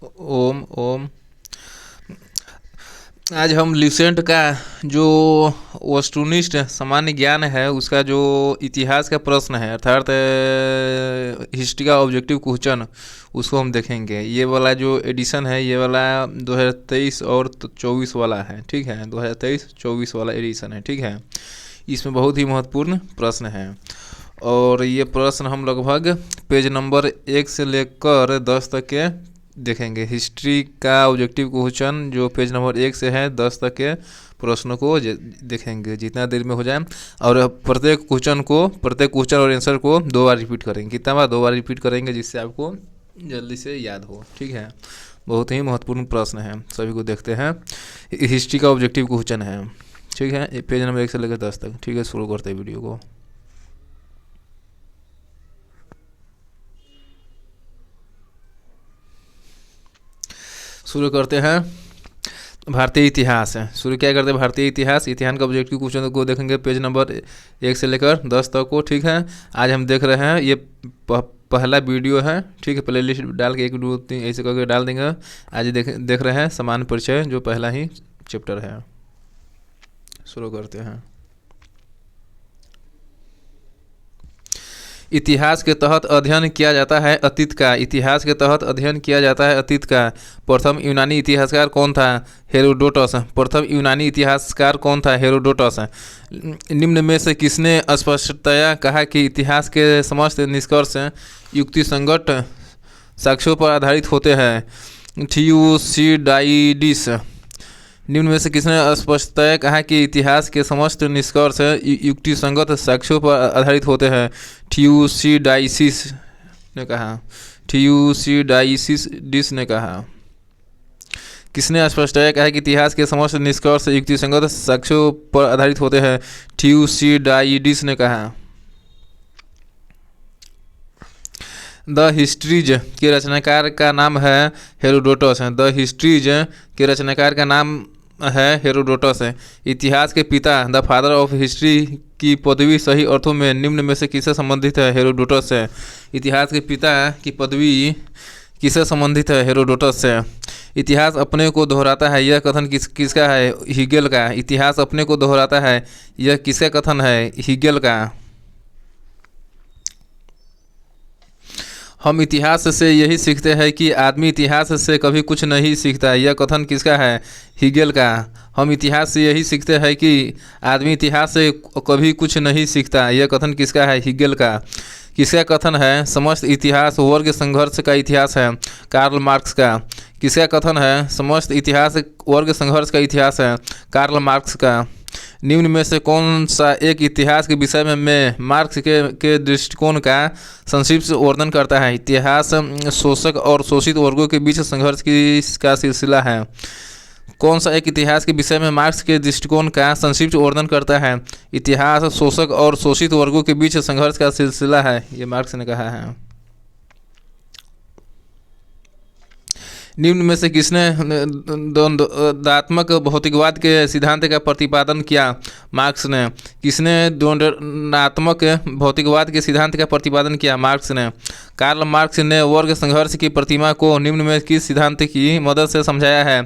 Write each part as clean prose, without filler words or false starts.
ओम ओम। आज हम ल्यूसेंट का जो वस्तुनिष्ठ सामान्य ज्ञान है उसका जो इतिहास का प्रश्न है अर्थात हिस्ट्री का ऑब्जेक्टिव क्वेश्चन उसको हम देखेंगे। ये वाला जो एडिशन है ये वाला 2023 और 24 वाला है, ठीक है। 2023-24 वाला एडिशन है, ठीक है। इसमें बहुत ही महत्वपूर्ण प्रश्न है और ये प्रश्न हम लगभग पेज नंबर 1 से लेकर 10 तक के देखेंगे। हिस्ट्री का ऑब्जेक्टिव क्वेश्चन जो पेज नंबर 1 से है 10 तक के प्रश्नों को देखेंगे जितना देर में हो जाए। और प्रत्येक क्वेश्चन और आंसर को 2 बार रिपीट करेंगे। कितना बार? 2 बार रिपीट करेंगे जिससे आपको जल्दी से याद हो, ठीक है। बहुत ही महत्वपूर्ण प्रश्न है, सभी को देखते हैं। हिस्ट्री का ऑब्जेक्टिव क्वेश्चन है, ठीक है। पेज नंबर 1 से लेकर 10 तक, ठीक है। शुरू करते हैं वीडियो को। शुरू करते हैं भारतीय इतिहास है। शुरू क्या करते हैं? भारतीय इतिहास का ऑब्जेक्टिव क्वेश्चन को देखेंगे पेज नंबर 1 से लेकर 10 तक को, ठीक है। आज हम देख रहे हैं ये पहला वीडियो है, ठीक है। प्ले लिस्ट डाल के 1 2 3 ऐसे करके डाल देंगे। आज देख रहे हैं सामान्य परिचय जो पहला ही चैप्टर है। शुरू करते हैं। इतिहास के तहत अध्ययन किया जाता है अतीत का। इतिहास के तहत अध्ययन किया जाता है अतीत का। प्रथम यूनानी इतिहासकार कौन था? हेरोडोटस। प्रथम यूनानी इतिहासकार कौन था? हेरोडोटस। निम्न में से किसने स्पष्टतया कहा कि इतिहास के समस्त निष्कर्ष युक्तिसंगत साक्ष्यों पर आधारित होते हैं? थियूसिडाइडिस। निम्न में से किसने स्पष्टतया कहा कि इतिहास के समस्त निष्कर्ष युक्तिसंगत साक्ष्यों पर आधारित होते हैं? थियूसिडाइसिस ने कहा। थियूसिडाइसिस ने कहा। किसने स्पष्टतया कहा कि इतिहास के समस्त निष्कर्ष युक्तिसंगत साक्ष्यों पर आधारित होते हैं? थियूसिडाइडिस ने कहा। द हिस्ट्रीज के रचनाकार का नाम है हेरोडोटस। द हिस्ट्रीज के रचनाकार का नाम है हेरोडोटस। इतिहास के पिता द फादर ऑफ हिस्ट्री की पदवी सही अर्थों में निम्न में से किससे संबंधित है? हेरोडोटस से। इतिहास के पिता की पदवी किससे संबंधित है? हेरोडोटस से। इतिहास अपने को दोहराता है यह कथन किसका है? हीगेल का। इतिहास अपने को दोहराता है यह किसका कथन है? हीगेल का। हम इतिहास से यही सीखते हैं कि आदमी इतिहास से कभी कुछ नहीं सीखता, यह कथन किसका है? हीगेल का। हम इतिहास से यही सीखते हैं कि आदमी इतिहास से कभी कुछ नहीं सीखता, यह कथन किसका है? हीगेल का। किसका कथन है? समस्त इतिहास वर्ग संघर्ष का इतिहास है, कार्ल मार्क्स का। किसका कथन है? समस्त इतिहास वर्ग संघर्ष का इतिहास है, कार्ल मार्क्स का। निम्न में से कौन सा एक इतिहास के विषय में मार्क्स के दृष्टिकोण का संक्षिप्त वर्णन करता है? इतिहास शोषक और शोषित वर्गों के बीच संघर्ष का सिलसिला है। कौन सा एक इतिहास के विषय में मार्क्स के दृष्टिकोण का संक्षिप्त वर्णन करता है? इतिहास शोषक और शोषित वर्गों के बीच संघर्ष का सिलसिला है, ये मार्क्स ने कहा है। निम्न में से किसने द्वंद्वात्मक भौतिकवाद के सिद्धांत का प्रतिपादन किया? मार्क्स ने। किसने द्वंद्वात्मक भौतिकवाद के सिद्धांत का प्रतिपादन किया? मार्क्स ने। कार्ल मार्क्स ने वर्ग संघर्ष की प्रतिमा को निम्न में किस सिद्धांत की मदद से समझाया है?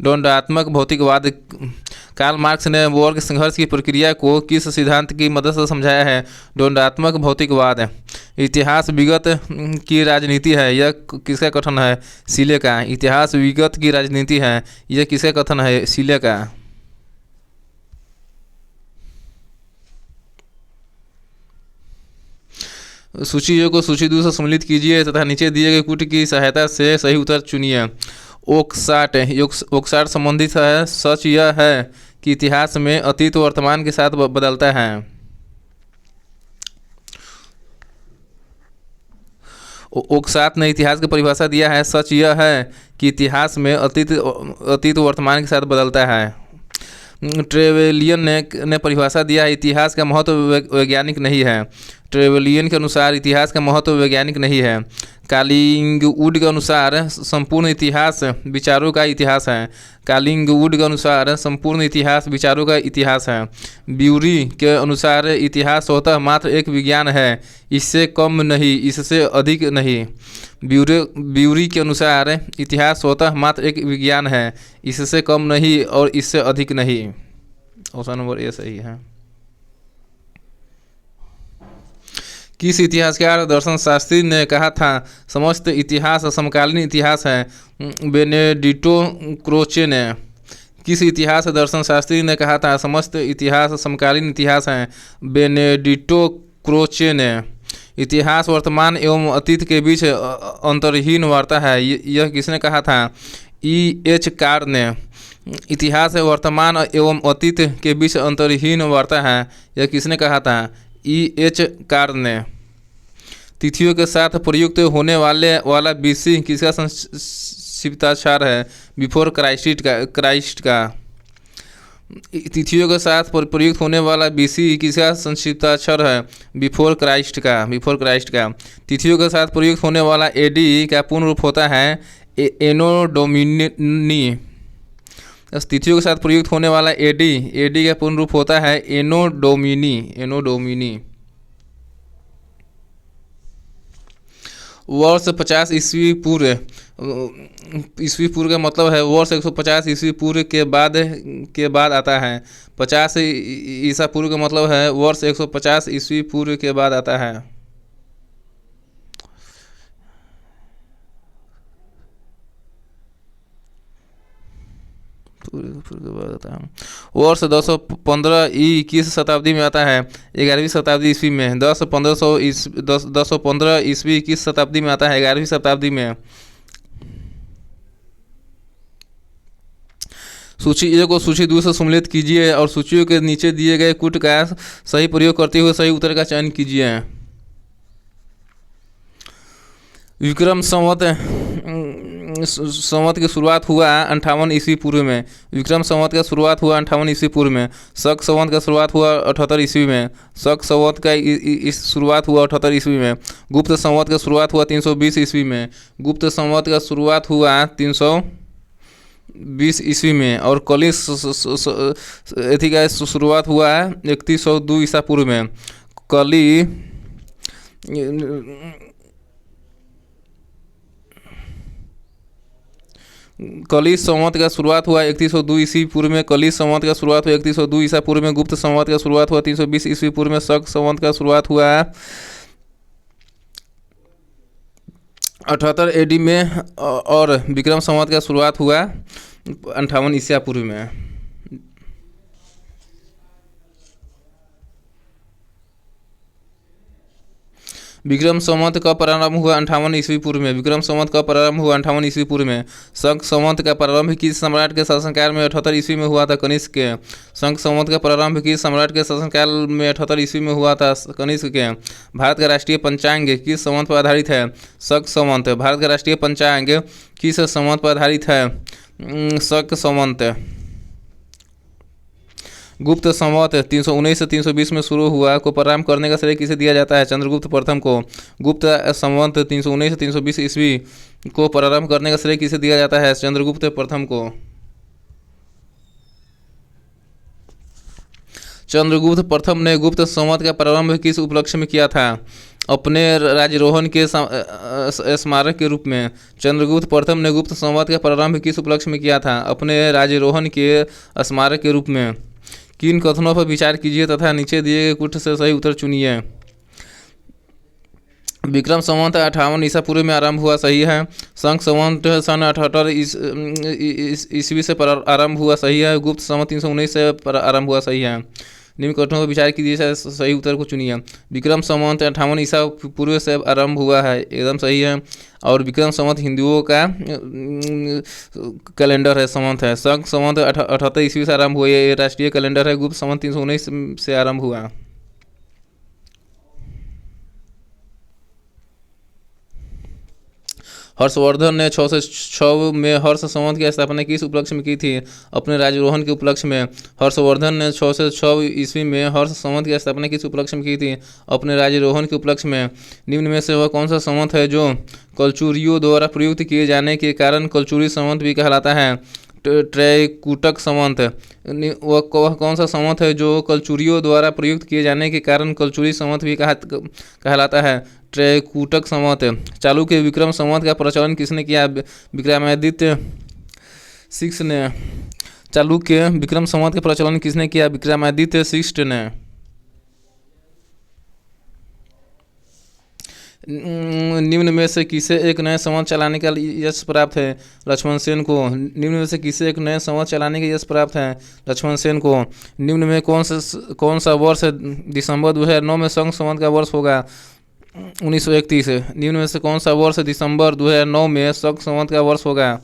द्वंद्वात्मक भौतिकवाद। कार्ल मार्क्स ने वर्ग संघर्ष की प्रक्रिया को किस सिद्धांत की मदद से समझाया है? द्वंद्वात्मक भौतिकवाद। इतिहास विगत की राजनीति है, यह किसका कथन है? सीले का। इतिहास विगत की राजनीति है, यह किसका कथन है? सीले का। सूची को सूची 2 से सम्मिलित कीजिए तथा नीचे दिए गए कूट की सहायता से सही उत्तर चुनिए। ओक्साट संबंधित है। सच यह है कि इतिहास में अतीत वर्तमान के साथ बदलता है। ओक्साट ने इतिहास की परिभाषा दिया है। सच यह है कि इतिहास में अतीत वर्तमान के साथ बदलता है। ट्रेवेलियन ने परिभाषा दिया है। इतिहास का महत्व वैज्ञानिक नहीं है। ट्रेवलियन के अनुसार इतिहास का महत्व वैज्ञानिक नहीं है। कालिंगवुड के अनुसार संपूर्ण इतिहास विचारों का इतिहास है। कालिंगवुड के अनुसार संपूर्ण इतिहास विचारों का इतिहास है। ब्यूरी के अनुसार इतिहास स्वतः मात्र एक विज्ञान है, इससे कम नहीं, इससे अधिक नहीं। ब्यूरी के अनुसार इतिहास स्वतः मात्र एक विज्ञान है, इससे कम नहीं और इससे अधिक नहीं। ऑप्शन नंबर ए सही है। किस इतिहासकार दर्शन शास्त्री ने कहा था समस्त इतिहास समकालीन इतिहास है? बेनेडिक्टो क्रोचे ने। किस इतिहास दर्शन शास्त्री ने कहा था समस्त इतिहास समकालीन इतिहास है? बेनेडिक्टो क्रोचे ने। इतिहास वर्तमान एवं अतीत के बीच अंतरहीन वार्ता है, यह किसने कहा था? E.H. कार ने। इतिहास वर्तमान एवं अतीत के बीच अंतरहीन वार्ता है, यह किसने कहा था? E.H. कार ने। तिथियों के साथ प्रयुक्त होने वाला BC किसका संक्षिप्ताक्षर है? बिफोर क्राइस्ट का। तिथियों के साथ प्रयुक्त होने वाला BC किसका संक्षिप्ताक्षर है? बिफोर क्राइस्ट का। तिथियों के साथ प्रयुक्त होने वाला AD का पूर्ण रूप होता है एनो डोमिनी। तिथियों के साथ प्रयुक्त होने वाला AD का पूर्ण रूप होता है एनो डोमिनी। वर्ष 50 ईस्वी पूर्व। ईस्वी पूर्व का मतलब है वर्ष 150 ईस्वी पूर्व के बाद आता है। 50 ईसा पूर्व का मतलब है वर्ष 150 ईस्वी पूर्व के बाद आता है। वर्ष 1015 किस शताब्दी में आता है? 11वीं शताब्दी ईस्वी में। 1015 ईस्वी किस शताब्दी में आता है? 11वीं शताब्दी में। सूची ए को सूची 2 से सम्मिलित कीजिए और सूचियों के नीचे दिए गए कूट का सही प्रयोग करते हुए सही उत्तर का चयन कीजिए। विक्रम संवत की शुरुआत हुआ 58 ईस्वी पूर्व में। विक्रम संवत का शुरुआत हुआ 58 ईस्वी पूर्व में। शक संवत का शुरुआत हुआ 78 ईस्वी में। शक संवत का शुरुआत हुआ 78 ईस्वी में। गुप्त संवत का शुरुआत हुआ 320 ईस्वी में। गुप्त संवत का शुरुआत हुआ 320 ईस्वी में। और कली एथी का शुरुआत हुआ 3102 ईसा पूर्व में। कली संवत का शुरुआत हुआ 3102 ईस्वी पूर्व में। कली संवत का शुरुआत हुआ 3102 ईसा पूर्व में। गुप्त संवत का शुरुआत हुआ 320 ईस्वी पूर्व में। शक संवत का शुरुआत हुआ 78 AD में और विक्रम संवत का शुरुआत हुआ 58 ईसा पूर्व में। विक्रम संवत का प्रारंभ हुआ 58 ईस्वी पूर्व में। विक्रम संवत का प्रारंभ हुआ 58 ईस्वी पूर्व में। शक संवत का प्रारंभ किस सम्राट के शासनकाल में 78 ईस्वी में हुआ था? कनिष्क के। शक संवत का प्रारंभ किस सम्राट के शासनकाल में 78 ईस्वी में हुआ था? कनिष्क के। भारत का राष्ट्रीय पंचांग किस संवत पर आधारित है? शक संवत। भारत का राष्ट्रीय पंचांग किस संवत पर आधारित है? शक संवत। गुप्त संवत 319 से 320 में शुरू हुआ को प्रारंभ करने का श्रेय किसे दिया जाता है? चंद्रगुप्त प्रथम को। गुप्त संवत 319 से 320 ईस्वी को प्रारंभ करने का श्रेय किसे दिया जाता है? चंद्रगुप्त प्रथम को। चंद्रगुप्त प्रथम ने गुप्त संवत का प्रारंभ किस उपलक्ष्य में किया था? अपने राज्यारोहण के स्मारक के रूप में। चंद्रगुप्त प्रथम ने गुप्त संवत का प्रारंभ किस उपलक्ष्य में किया था? अपने राज्यारोहण के स्मारक के रूप में। किन कथनों पर विचार कीजिए तथा नीचे दिए गए कुछ से सही उत्तर चुनिए। विक्रम संवत 58 ईसा पूर्व में आरंभ हुआ, सही है। शक संवत सन 78 ईस्वी से आरंभ हुआ, सही है। गुप्त संवत 319 से आरंभ हुआ, सही है। निम्न कथनों पर विचार कीजिए, सही उत्तर को चुनिए। विक्रम संवत 58 ईसा पूर्व से आरंभ हुआ है, एकदम सही है। और विक्रम संवत हिंदुओं का कैलेंडर है, संवत है। शक संवत 78 ईस्वी से आरंभ हुआ, ये राष्ट्रीय कैलेंडर है। गुप्त संवत 319 से आरंभ हुआ। हर्षवर्धन ने 606 में हर्ष संवत की स्थापना किस उपलक्ष्य में की थी? अपने राज्यारोहण के उपलक्ष्य में। हर्षवर्धन ने 606 ईस्वी में हर्ष संवत की स्थापना किस उपलक्ष्य में की थी? अपने राज्यारोहण के उपलक्ष्य में। निम्न में से वह कौन सा संवत है जो कलचुरियों द्वारा प्रयुक्त किए जाने के कारण कलचुरी संवत भी कहलाता है? त्रैकूटक संवत। वह कौन सा संवत है जो कलचुरियों द्वारा प्रयुक्त किए जाने के कारण कलचुरी संवत भी कहलाता है? त्रैकूटक संवत। चालुक्य विक्रम संवत का प्रचलन किसने किया? विक्रमादित्य शिष्य ने। चालुक्य विक्रम संवत का प्रचलन किसने किया? विक्रमादित्य शिष्य ने। निम्न में से किसे एक नए संवत चलाने का यश प्राप्त है? लक्ष्मण सेन को। निम्न में से किसे एक नए संवत चलाने का यश प्राप्त है? लक्ष्मण सेन को। निम्न में कौन सा वर्ष दिसंबर 2009 में संघ संवत का वर्ष होगा? 1931। निम्न में से कौन सा वर्ष दिसंबर 2009 में संघ संवत का वर्ष होगा?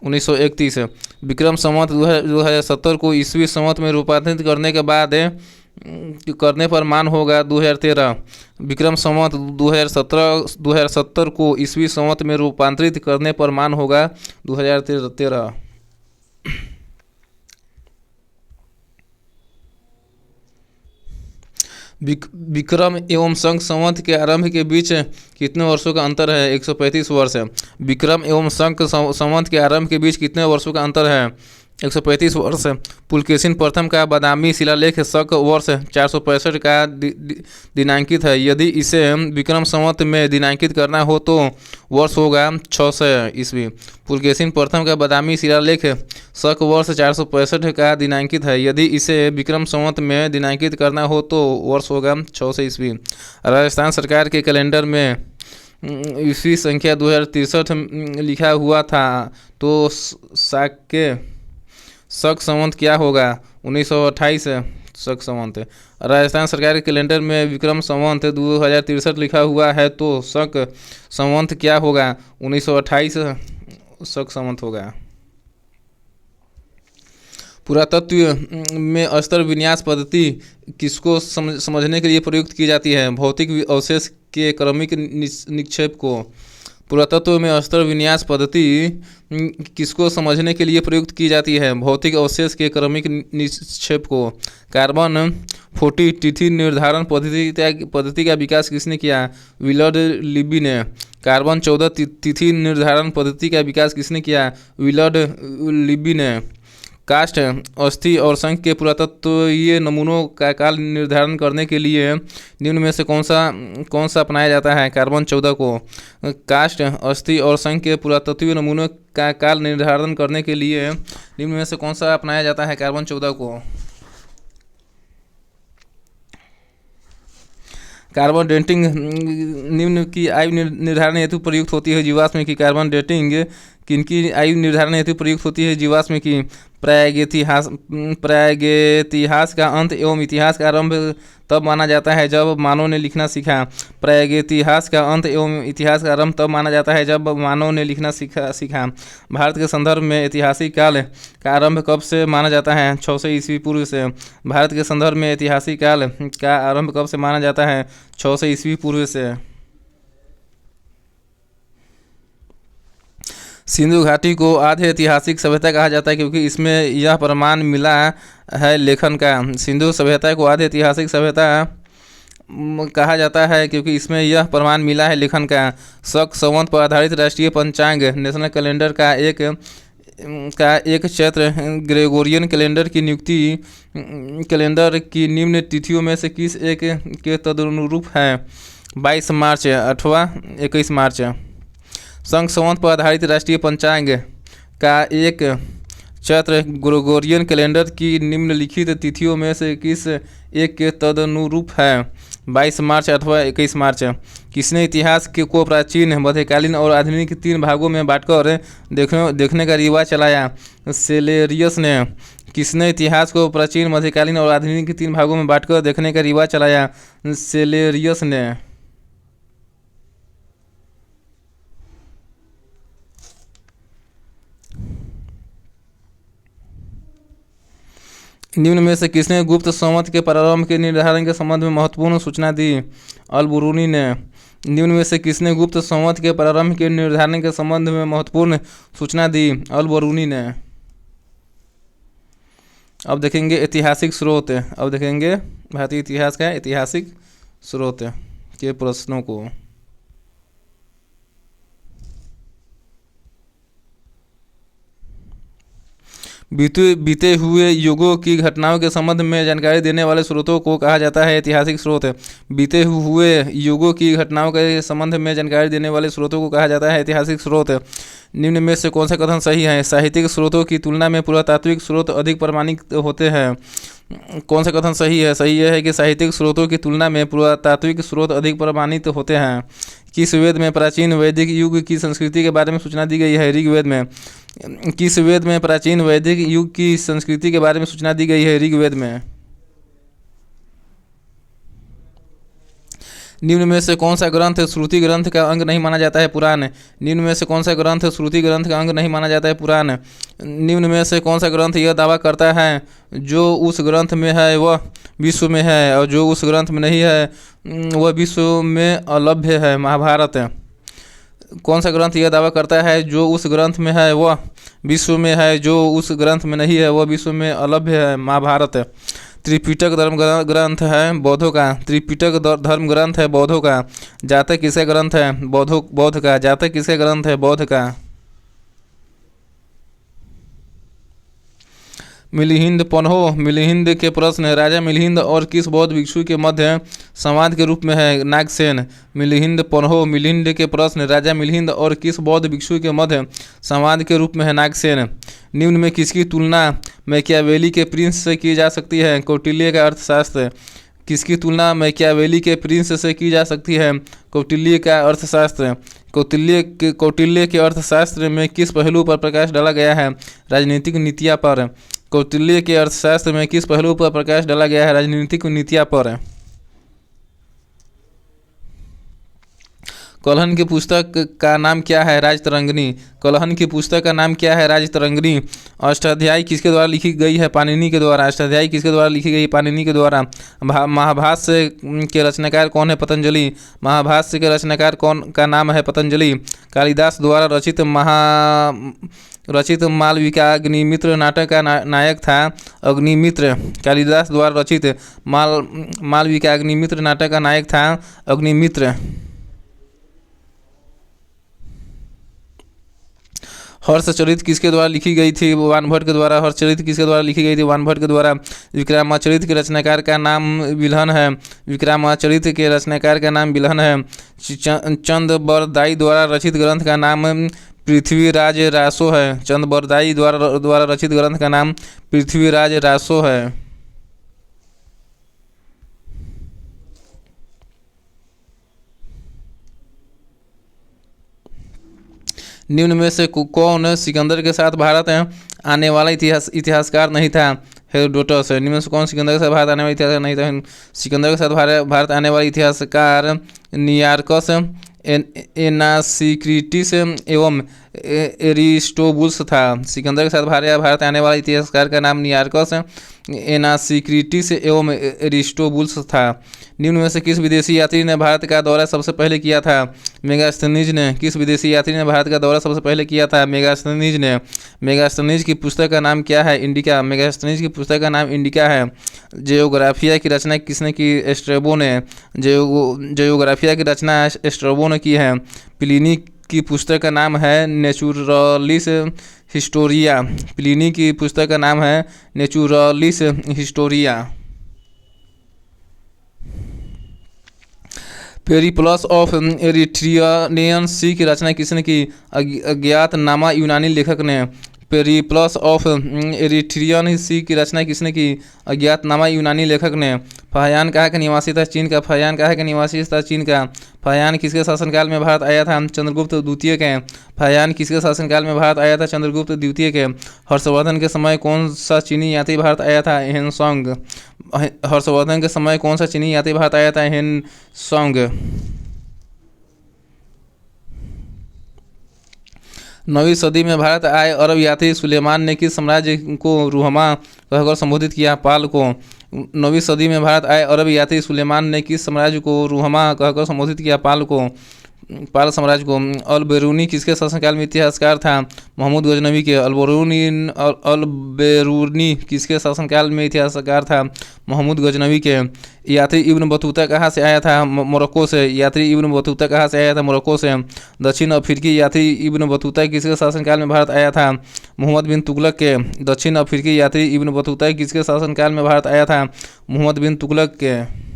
1931। विक्रम संवत 2070 को ईस्वी संवत में रूपांतरित करने पर मान होगा 2013। विक्रम संवत 2070 को ईस्वी संवत में रूपांतरित करने पर मान होगा 2013। विक्रम एवं संघ संवत के आरंभ के बीच कितने वर्षों का अंतर है? 135 वर्ष। विक्रम एवं संघ संवत के आरंभ के बीच कितने वर्षों का अंतर है? 135 वर्ष। पुलकेशिन प्रथम का बादामी शिलालेख शक वर्ष 465 का दिनांकित है। यदि इसे विक्रम संवत में दिनांकित करना हो तो वर्ष होगा 600 ईस्वी। पुलकेशिन प्रथम का बादामी शिलालेख शक वर्ष 465 का दिनांकित है। यदि इसे विक्रम संवत में दिनांकित करना हो तो वर्ष होगा 600 ईस्वी। राजस्थान सरकार के कैलेंडर में ईस्वी संख्या 2063 लिखा हुआ था तो शक संवत क्या होगा? 1928 शक संवत। राजस्थान सरकार के कैलेंडर में विक्रम संवत 2063 लिखा हुआ है तो शक संवत क्या होगा? 1928 शक संवत होगा। पुरातत्व में स्तर विन्यास पद्धति किसको समझने के लिए प्रयुक्त की जाती है? भौतिक अवशेष के क्रमिक निक्षेप को। पुरातत्व में स्तर विन्यास पद्धति किसको समझने के लिए प्रयुक्त की जाती है? भौतिक अवशेष के क्रमिक निक्षेप को। कार्बन 40 तिथि निर्धारण पद्धति का विकास किसने किया? विलियम लिबी ने। कार्बन 14 तिथि निर्धारण पद्धति का विकास किसने किया? विलियम लिबी ने। काष्ठ, अस्थि और शंख के पुरातत्वीय नमूनों का काल निर्धारण करने के लिए निम्न में से कौन सा अपनाया जाता है? कार्बन 14 को। काष्ठ, अस्थि और शंख के पुरातत्वीय नमूनों का काल निर्धारण करने के लिए निम्न में से कौन सा अपनाया जाता है? कार्बन 14 को। कार्बन डेटिंग निम्न की आयु निर्धारण हेतु प्रयुक्त होती है जीवाश्म की। कार्बन डेटिंग किनकी आयु निर्धारण हेतु प्रयुक्त होती है जीवाश्म की? प्रागैतिहास का अंत एवं इतिहास का आरंभ तब माना जाता है जब मानव ने लिखना सीखा। प्रागैतिहास का अंत एवं इतिहास का आरंभ तब माना जाता है जब मानव ने लिखना सीखा। भारत के संदर्भ में ऐतिहासिक काल का आरंभ कब से माना जाता है? 600 ईस्वी पूर्व से। भारत के संदर्भ में ऐतिहासिक काल का आरंभ कब से माना जाता है? 600 ईस्वी पूर्व से। सिंधु घाटी को आधे ऐतिहासिक सभ्यता कहा जाता है क्योंकि इसमें यह प्रमाण मिला है लेखन का। सिंधु सभ्यता को आधे ऐतिहासिक सभ्यता कहा जाता है क्योंकि इसमें यह प्रमाण मिला है लेखन का। शक संवत पर आधारित राष्ट्रीय पंचांग नेशनल कैलेंडर का एक चैत्र ग्रेगोरियन कैलेंडर की नियुक्ति कैलेंडर की निम्न तिथियों में से किस एक के तदनुरूप है? 22 मार्च अथवा 21 मार्च। संघ संवत पर आधारित राष्ट्रीय पंचांग का एक चैत्र ग्रेगोरियन कैलेंडर की निम्नलिखित तिथियों में से किस एक के तदनुरूप है? 22 मार्च अथवा 21 मार्च। किसने इतिहास को प्राचीन, मध्यकालीन और आधुनिक 3 भागों में बांटकर देखने का रिवाज चलाया? सेलेरियस ने। किसने इतिहास को प्राचीन, मध्यकालीन और आधुनिक 3 भागों में बांटकर देखने का रिवाज चलाया? सेलेरियस ने। निम्न में से किसने गुप्त संवत के प्रारंभ के निर्धारण के संबंध में महत्वपूर्ण सूचना दी? अल-बुरूनी ने। निम्न में से किसने गुप्त संवत के प्रारंभ के निर्धारण के संबंध में महत्वपूर्ण सूचना दी? अल बरूनी ने। अब देखेंगे ऐतिहासिक स्रोत। अब देखेंगे भारतीय इतिहास का ऐतिहासिक स्रोत के प्रश्नों को। बीते हुए युगों की घटनाओं के संबंध में जानकारी देने वाले स्रोतों को कहा जाता है ऐतिहासिक स्रोत। बीते हुए युगों की घटनाओं के संबंध में जानकारी देने वाले स्रोतों को कहा जाता है ऐतिहासिक स्रोत। निम्न में से कौन सा कथन सही है? साहित्यिक स्रोतों की तुलना में पुरातात्विक स्रोत अधिक प्रमाणित होते हैं। कौन सा कथन सही है? सही यह है कि साहित्यिक स्रोतों की तुलना में पुरातात्विक स्रोत अधिक प्रमाणित होते हैं। किस वेद में प्राचीन वैदिक युग की संस्कृति के बारे में सूचना दी गई है? ऋग्वेद में। किस वेद में प्राचीन वैदिक युग की संस्कृति के बारे में सूचना दी गई है? ऋग्वेद में। निम्न में से कौन सा ग्रंथ श्रुति ग्रंथ का अंग नहीं माना जाता है? पुराण। निम्न में से कौन सा ग्रंथ श्रुति ग्रंथ का अंग नहीं माना जाता है? पुराण। निम्न में से कौन सा ग्रंथ यह दावा करता है जो उस ग्रंथ में है वह विश्व में है और जो उस ग्रंथ में नहीं है वह विश्व में अलभ्य है? महाभारत। कौन सा ग्रंथ यह दावा करता है जो उस ग्रंथ में है वह विश्व में है, जो उस ग्रंथ में नहीं है वह विश्व में अलभ्य है? महाभारत। त्रिपिटक धर्म ग्रंथ है बौद्धों का। त्रिपिटक धर्म ग्रंथ है बौद्धों का। जातक किसका ग्रंथ है? बौद्ध का। जातक किसका ग्रंथ है? बौद्ध का। मिलिंद पन्हो। मिलिंद के प्रश्न राजा मिलिंद और किस बौद्ध भिक्षु के मध्य संवाद के रूप में है? नागसेन। मिलिंद पन्हो। मिलिंद के प्रश्न राजा मिलिंद और किस बौद्ध भिक्षु के मध्य संवाद के रूप में है? नागसेन। निम्न में किसकी तुलना मैकियावेली के प्रिंस से की जा सकती है? कौटिल्य का अर्थशास्त्र। किसकी तुलना मैकियावेली के प्रिंस से की जा सकती है? कौटिल्य का अर्थशास्त्र। कौटिल्य के अर्थशास्त्र में किस पहलू पर प्रकाश डाला गया है? राजनीतिक नीतियाँ पर। कौटिल्य के अर्थशास्त्र में किस पहलू पर प्रकाश डाला गया है? राजनीतिक नीतियाँ पर। कलहन की पुस्तक का नाम क्या है? राजतरंगिणी। कलहन की पुस्तक का नाम क्या है? राजतरंगिणी। अष्टाध्यायी किसके द्वारा लिखी गई है? पाणिनि के द्वारा। अष्टाध्यायी किसके द्वारा लिखी गई? पाणिनि के द्वारा। महाभाष्य के रचनाकार कौन है? पतंजलि। महाभाष्य के रचनाकार कौन का नाम है? पतंजलि। कालिदास द्वारा रचित मालविकाग्निमित्र नाटक का नायक था अग्निमित्र। कालिदास द्वारा रचित मालविकाग्निमित्र नाटक का नायक था अग्निमित्र। हर्षचरित किसके द्वारा लिखी गई थी? वानभट्ट के द्वारा। हर्षचरित किसके द्वारा लिखी गई थी? वानभट्ट के द्वारा। विक्रमाचरित के रचनाकार का नाम बिल्हन है। विक्रमाचरित के रचनाकार का नाम बिल्हन है। चंद्रबरदाई द्वारा रचित ग्रंथ का नाम पृथ्वीराज रासो है। चंद्रबरदाई द्वारा रचित ग्रंथ का नाम पृथ्वीराज रासो है। निम्न में से कौन सिकंदर के साथ भारत आने वाला इतिहासकार नहीं था? हेरोडोटस। निम्न में से कौन सिकंदर के साथ भारत आने वाला इतिहासकार नहीं था? सिकंदर के साथ भारत आने वाला इतिहासकार नियार्कस, एनासीक्रिटिस एवं एरिस्टोबुलस था। सिकंदर के साथ भारत आने वाला इतिहासकार का नाम नियार्कस, एनासीक्रिटिस एवं एरिस्टोबुलस था। निम्न में से किस विदेशी यात्री ने भारत का दौरा सबसे पहले किया था? मेगास्थनीज ने। किस विदेशी यात्री ने भारत का दौरा सबसे पहले किया था? मेगास्थनीज ने। मेगास्थनीज की पुस्तक का नाम क्या है? इंडिका। मेगास्थनीज की पुस्तक का नाम इंडिका है। जियोग्राफिया की रचना किसने की? एस्ट्रेबो ने। जियोग्राफिया की रचना एस्ट्रेबो ने की है। प्लिनी की पुस्तक का नाम है नेचुरलिस हिस्टोरिया। प्लिनी की पुस्तक का नाम है Naturalis Historia. Periplus of Erythraean Sea की रचना किसने की? अज्ञातनामा यूनानी लेखक ने। पेरिप्लस ऑफ एरिथ्रियन सी की रचना किसने की? अज्ञातनामा यूनानी लेखक ने। फाहियान कहाँ का निवासी था? चीन का। फाहियान कहाँ का निवासी था? चीन का। फाहियान किसके शासनकाल में भारत आया था? चंद्रगुप्त द्वितीय के। फाहियान किसके शासनकाल में भारत आया था? चंद्रगुप्त द्वितीय के। हर्षवर्धन के समय कौन सा चीनी यात्री भारत आया था? हेनसोंग। हर्षवर्धन के समय कौन सा चीनी यात्री भारत आया था? हेनसोंग। 9वीं सदी में भारत आए अरब यात्री सुलेमान ने किस साम्राज्य को रूहमा कहकर संबोधित किया? पाल को। 9वीं सदी में भारत आए अरब यात्री सुलेमान ने किस साम्राज्य को रूहमा कहकर संबोधित किया? पाल साम्राज्य को। अल बेरूनी किसके शासनकाल में इतिहासकार था? महमूद गजनवी के। अल बेरूनी किसके शासनकाल में इतिहासकार था? महमूद गजनवी के। यात्री इब्न बतूता कहाँ से आया था? मोरक्को से। यात्री इब्न बतूता कहाँ से आया था? मोरक्को से। दक्षिण अफ्रीकी यात्री इब्न बतूता किसके शासनकाल में भारत आया था? मोहम्मद बिन तुगलक के। दक्षिण अफ्रीकी यात्री इब्न बतूता किसके शासनकाल में भारत आया था? मोहम्मद बिन तुगलक के।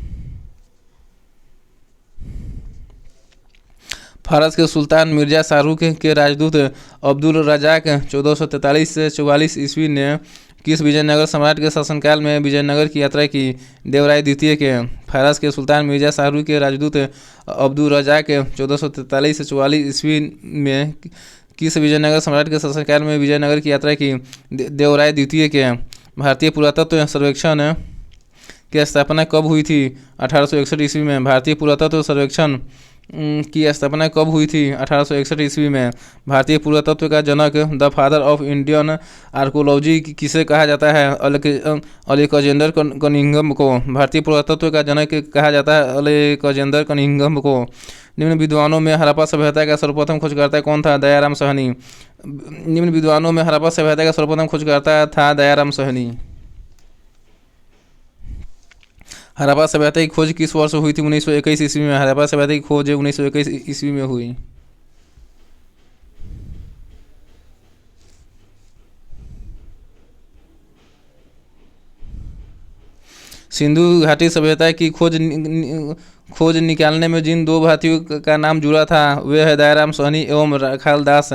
फारस के सुल्तान मिर्जा शाहरुख के राजदूत अब्दुल रजाक 1443 से 44 ईस्वी ने किस विजयनगर सम्राट के शासनकाल में विजयनगर की यात्रा की? देवराय द्वितीय के। फारस के सुल्तान मिर्जा शाहरुख के राजदूत अब्दुल रजाक 1443 से 44 ईस्वी में किस विजयनगर सम्राट के शासनकाल में विजयनगर की यात्रा की? देवराय द्वितीय के। भारतीय पुरातत्व सर्वेक्षण की स्थापना कब हुई थी? 1861 ईस्वी में। भारतीय पुरातत्व सर्वेक्षण की स्थापना कब हुई थी? 1861 ईस्वी में। भारतीय पुरातत्व का जनक the father of Indian archaeology किसे कहा जाता है? अलेक्जेंडर कनिंघम को। भारतीय पुरातत्व का जनक कहा जाता है अलेक्जेंडर कनिंघम को। निम्न विद्वानों में हड़प्पा सभ्यता का सर्वप्रथम खोजकर्ता कौन था? दयाराम साहनी। निम्न विद्वानों में हड़प्पा सभ्यता का सर्वप्रथम खोजकर्ता था दयाराम साहनी। हड़प्पा सभ्यता की खोज किस वर्ष हुई थी? 1921 ईस्वी में। हड़प्पा सभ्यता की खोज 1921 ईस्वी में हुई। सिंधु घाटी सभ्यता की खोज निकालने में जिन दो भारतीयों का नाम जुड़ा था वे है दयाराम साहनी एवं राखाल दास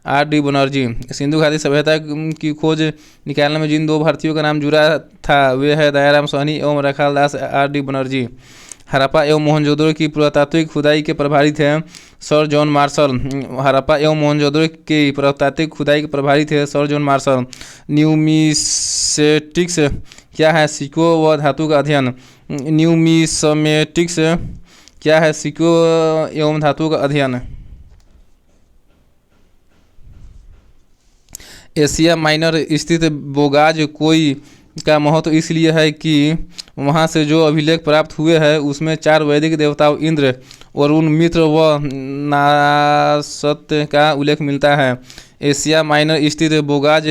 R.D. बनर्जी। सिंधु घाटी सभ्यता की खोज निकालने में जिन दो भारतीयों का नाम जुड़ा था वे है दयाराम साहनी एवं राखाल दास R.D. बनर्जी। हड़प्पा एवं मोहनजोदड़ो की पुरातात्विक खुदाई के प्रभारी थे सर जॉन मार्शल। हड़प्पा एवं मोहनजोदड़ो की पुरातात्विक खुदाई के प्रभारी थे सर जॉन मार्शल। न्यूमिसेटिक्स क्या है? सिक्कों व धातु का अध्ययन। न्यूमिसमेटिक्स क्या है? सिक्कों एवं धातु का अध्ययन। एशिया माइनर स्थित बोगाज कोई का महत्व इसलिए है कि वहाँ से जो अभिलेख प्राप्त हुए हैं उसमें 4 वैदिक देवताओं इंद्र, वरुण, मित्र व नासत्य का उल्लेख मिलता है। एशिया माइनर स्थित बोगाज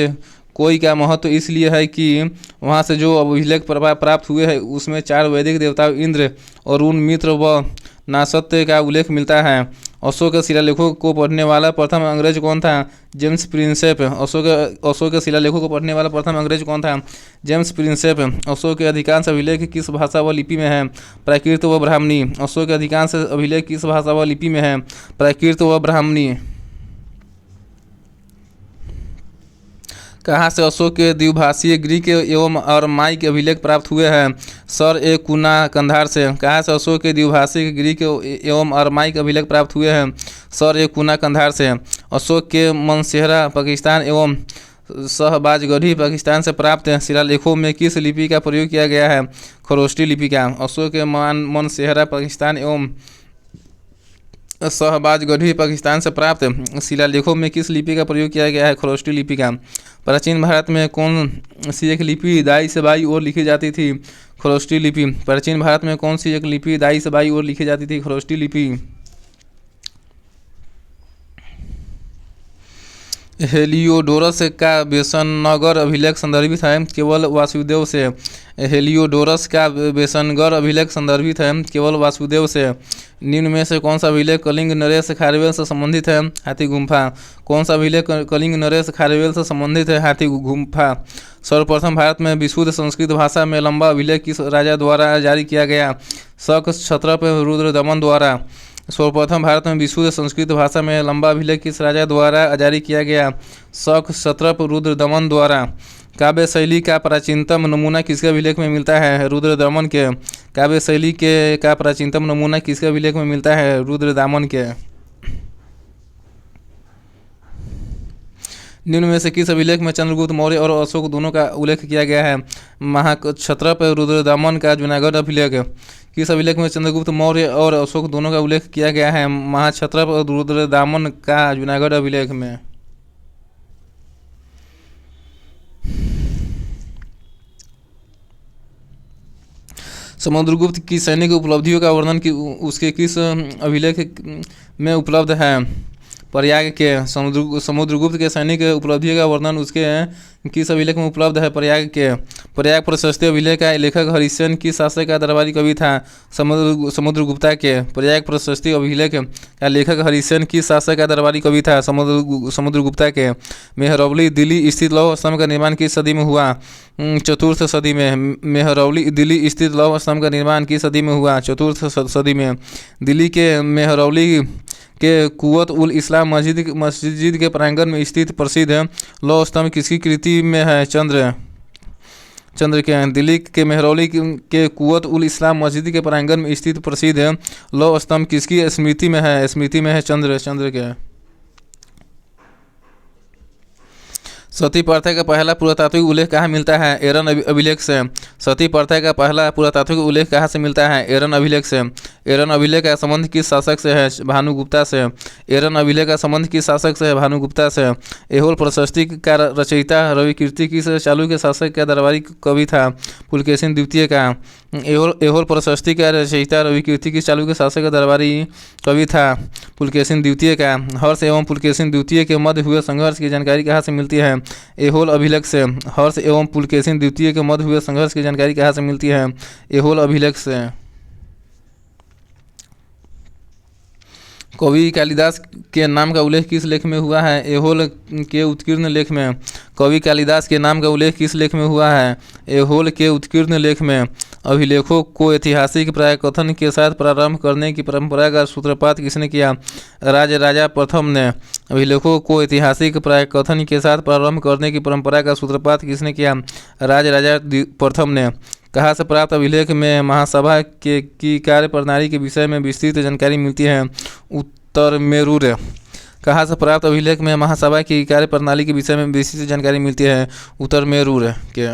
कोई का महत्व इसलिए है कि वहाँ से जो अभिलेख प्राप्त हुए हैं उसमें 4 वैदिक देवताओं इंद्र, वरुण, मित्र व नासत्य का उल्लेख मिलता है। अशोक के शिलालेखों को पढ़ने वाला प्रथम अंग्रेज कौन था? James Prinsep. अशोक के शिलालेखों को पढ़ने वाला प्रथम अंग्रेज कौन था? James Prinsep. अशोक के अधिकांश अभिलेख किस भाषा व लिपि में है? प्राकृत व ब्राह्मणी। अशोक के अधिकांश अभिलेख किस भाषा व लिपि में है? प्राकृत व ब्राह्मणी। कहाँ से अशोक के द्विभाषीय ग्रीक एवं अरमाइक अभिलेख प्राप्त हुए हैं? सर ए कुना कंधार से। कहाँ से अशोक के द्विभाषिक ग्रीक एवं अरमाइक अभिलेख प्राप्त हुए हैं? सर ए कुना कंधार से। अशोक के मनसेहरा पाकिस्तान एवं शहबाजगढ़ी पाकिस्तान से प्राप्त शिलालेखों में किस लिपि का प्रयोग किया गया है? खरोष्टी लिपि का। अशोक के मनसेहरा पाकिस्तान एवं शहबाजगढ़ी पाकिस्तान से प्राप्त शिलालेखों में किस लिपि का प्रयोग किया गया है? खरोष्टी लिपि का। प्राचीन भारत में कौन सी एक लिपि दाई से बाई ओर लिखी जाती थी? खरोष्टी लिपि। प्राचीन भारत में कौन सी एक लिपि दाई से बाई ओर लिखी जाती थी? खरोष्टी लिपि। हेलियोडोरस का बेसनगर अभिलेख संदर्भित है केवल वासुदेव से। हेलियोडोरस का बेसनगर अभिलेख संदर्भित है केवल वासुदेव से। निम्न में से कौन सा अभिलेख कलिंग नरेश खारवेल से संबंधित है? हाथी गुम्फा। कौन सा अभिलेख कलिंग नरेश खारवेल से संबंधित है? हाथी गुम्फा। सर्वप्रथम भारत में विशुद्ध संस्कृत भाषा में लंबा अभिलेख किस राजा द्वारा जारी किया गया? शक क्षत्रप रुद्रदमन द्वारा। सर्वप्रथम भारत में विशुद्ध संस्कृत भाषा में लंबा अभिलेख किस राजा द्वारा जारी किया गया? शक क्षत्रप रुद्रदमन द्वारा। काव्य शैली का प्राचीनतम नमूना किसके अभिलेख में मिलता है? रुद्रदमन के। काव्य शैली के का प्राचीनतम नमूना किसके अभिलेख में मिलता है? रुद्रदामन के। निम्न में से किस अभिलेख में चंद्रगुप्त मौर्य और अशोक दोनों का उल्लेख किया गया है? महाक्षत्रप रुद्रदामन का जूनागढ़ अभिलेख। किस अभिलेख में चंद्रगुप्त मौर्य और अशोक दोनों का उल्लेख किया गया है? महाक्षत्रप और रुद्रदामन का जूनागढ़ अभिलेख में। समुद्रगुप्त की सैनिक उपलब्धियों का वर्णन की उसके किस अभिलेख में उपलब्ध है? प्रयाग के समुद्रगुप्त के सैनिक उपलब्धियों का वर्णन उसके किस अभिलेख में उपलब्ध है? प्रयाग के प्रयाग प्रशस्ति अभिलेख का लेखक हरिश्चंद्र किस शासक का दरबारी कवि था? समुद्रगुप्ता के प्रयाग प्रशस्ति अभिलेख का लेखक हरिश्चंद्र किस शासक का दरबारी कवि था? समुद्रगुप्ता के मेहरौली दिल्ली स्थित लौह स्तंभ का निर्माण किस सदी में हुआ? चतुर्थ सदी में। मेहरौली दिल्ली स्थित लौह स्तंभ का निर्माण किस सदी में हुआ? चतुर्थ सदी में। दिल्ली के मेहरौली के कुव्वत उल इस्लाम मस्जिद के प्रांगण में स्थित प्रसिद्ध लौह स्तंभ किसकी कृति में है? चंद्र के। दिल्ली के मेहरौली के कुव्वत उल इस्लाम मस्जिद के प्रांगण में स्थित प्रसिद्ध लौह स्तंभ किसकी स्मृति में है? स्मृति में है चंद्र के। सती प्रथा का पहला पुरातात्विक उल्लेख कहाँ मिलता है? एरन अभिलेख से। सती प्रथा का पहला पुरातात्विक उल्लेख कहाँ से मिलता है? एरन अभिलेख से। एरन अभिलेख का संबंध किस शासक से है? भानुगुप्ता से। एरन अभिलेख का संबंध किस शासक से है? भानुगुप्ता से। ऐहोल प्रशस्ति का रचयिता रविकीर्ति किस चालुक्य शासक का दरबारी कवि था? पुलकेशिन द्वितीय का। ऐहोल प्रशस्ति का रचयिता रविकीर्ति किस चालुक्य शासक का दरबारी कवि था? पुलकेशिन द्वितीय का। हर्ष एवं पुलकेशिन द्वितीय के मध्य हुए संघर्ष की जानकारी कहाँ से मिलती है? ऐहोल अभिलेख से। हर्ष एवं पुलकेशिन द्वितीय के मध्य हुए संघर्ष की जानकारी कहाँ से मिलती है? ऐहोल अभिलेख से। कवि कालिदास के नाम का उल्लेख किस लेख में हुआ है? ऐहोल के उत्कीर्ण लेख में। कवि कालिदास के नाम का उल्लेख किस लेख में हुआ है? ऐहोल के उत्कीर्ण लेख में। अभिलेखों को ऐतिहासिक प्राय कथन के साथ प्रारंभ करने की परंपरा का सूत्रपात किसने किया? राजा प्रथम ने। अभिलेखों को ऐतिहासिक प्राय कथन के साथ प्रारंभ करने की परंपरा का सूत्रपात किसने किया? राजा प्रथम ने। कहाँ से प्राप्त अभिलेख में महासभा की कार्य प्रणाली के विषय में विस्तृत जानकारी मिलती है? उत्तर मेरूर। कहाँ से प्राप्त अभिलेख में महासभा की कार्य प्रणाली के विषय में विस्तृत जानकारी मिलती है? उत्तर मेरूर के।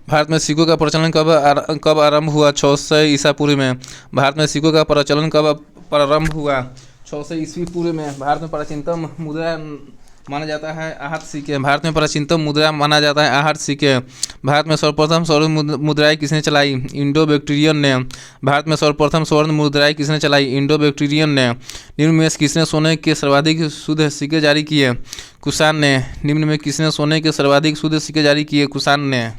भारत में सिक्कों का प्रचलन कब आरंभ हुआ? 600 ईसा पूर्व में। भारत में सिक्कों का प्रचलन कब प्रारंभ हुआ? 600 ईस्वी पूर्व में। भारत में प्राचीनतम मुद्रा माना जाता है आहट सिक्के। भारत में प्राचीनतम मुद्रा माना जाता है आहट सिक्के। भारत में सर्वप्रथम स्वर्ण मुद्राएं किसने चलाई? इंडो बैक्टीरियन ने। भारत में सर्वप्रथम स्वर्ण मुद्राएं किसने चलाई? इंडो बैक्टीरियन ने। निम्न में किसने सोने के सर्वाधिक शुद्ध सिक्के जारी किए? कुषाण ने। निम्न में किसने सोने के सर्वाधिक शुद्ध सिक्के जारी किए? कुषाण ने।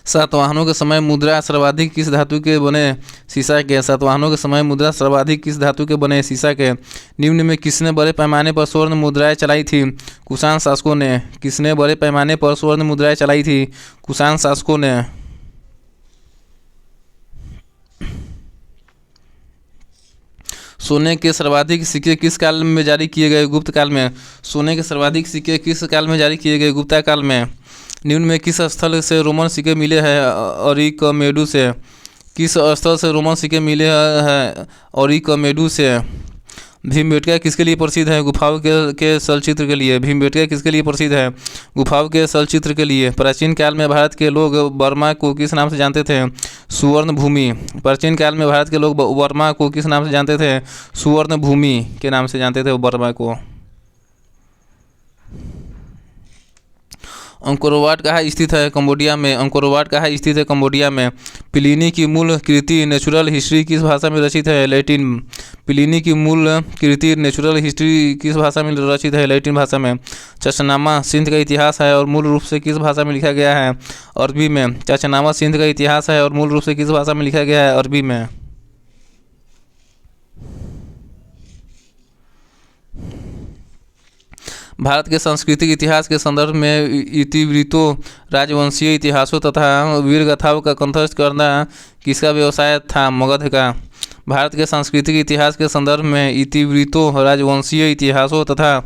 सातवाहनों के समय मुद्रा सर्वाधिक किस धातु के बने? शीशा के। सातवाहनों के समय मुद्रा सर्वाधिक किस धातु के बने? शीशा के। निम्न में किसने बड़े पैमाने पर स्वर्ण मुद्राएं चलाई थी? कुषाण शासकों ने। किसने बड़े पैमाने पर स्वर्ण मुद्राएं चलाई थी? कुषाण शासकों ने। सोने के सर्वाधिक सिक्के किस काल में जारी किए गए? गुप्त काल में। सोने के सर्वाधिक सिक्के किस काल में जारी किए गए? गुप्ता काल में। निम्न में किस स्थल से रोमन सिक्के मिले हैं? अरिकमेडू से। किस स्थल से रोमन सिक्के मिले हैं? अरिकमेडू से। भीमबेटका किसके लिए प्रसिद्ध है? गुफाओं के शैलचित्र के लिए। भीमबेटका किसके लिए प्रसिद्ध है? गुफाओं के शैलचित्र के लिए। प्राचीन काल में भारत के लोग बर्मा को किस नाम से जानते थे? सुवर्ण भूमि। प्राचीन काल में भारत के लोग बर्मा को किस नाम से जानते थे? सुवर्ण भूमि के नाम से जानते थे बर्मा को। अंकोरवाट कहाँ स्थित है? कंबोडिया में। अंकोरवाट कहाँ स्थित है? कंबोडिया में। प्लिनी की मूल कृति नेचुरल हिस्ट्री किस भाषा में रचित है? लैटिन। प्लिनी की मूल कृति नेचुरल हिस्ट्री किस भाषा में रचित है? लैटिन भाषा में। चचनामा सिंध का इतिहास है और मूल रूप से किस भाषा में लिखा गया है? अरबी में। चचनामा सिंध का इतिहास है और मूल रूप से किस भाषा में लिखा गया है? अरबी में। भारत के सांस्कृतिक इतिहास के संदर्भ में इतिवृत्तों, राजवंशीय इतिहासों तथा वीरगाथाओं का कंठस्थ करना किसका व्यवसाय था? मगध का। भारत के सांस्कृतिक इतिहास के संदर्भ में इतिवृत्तों, राजवंशीय इतिहासों तथा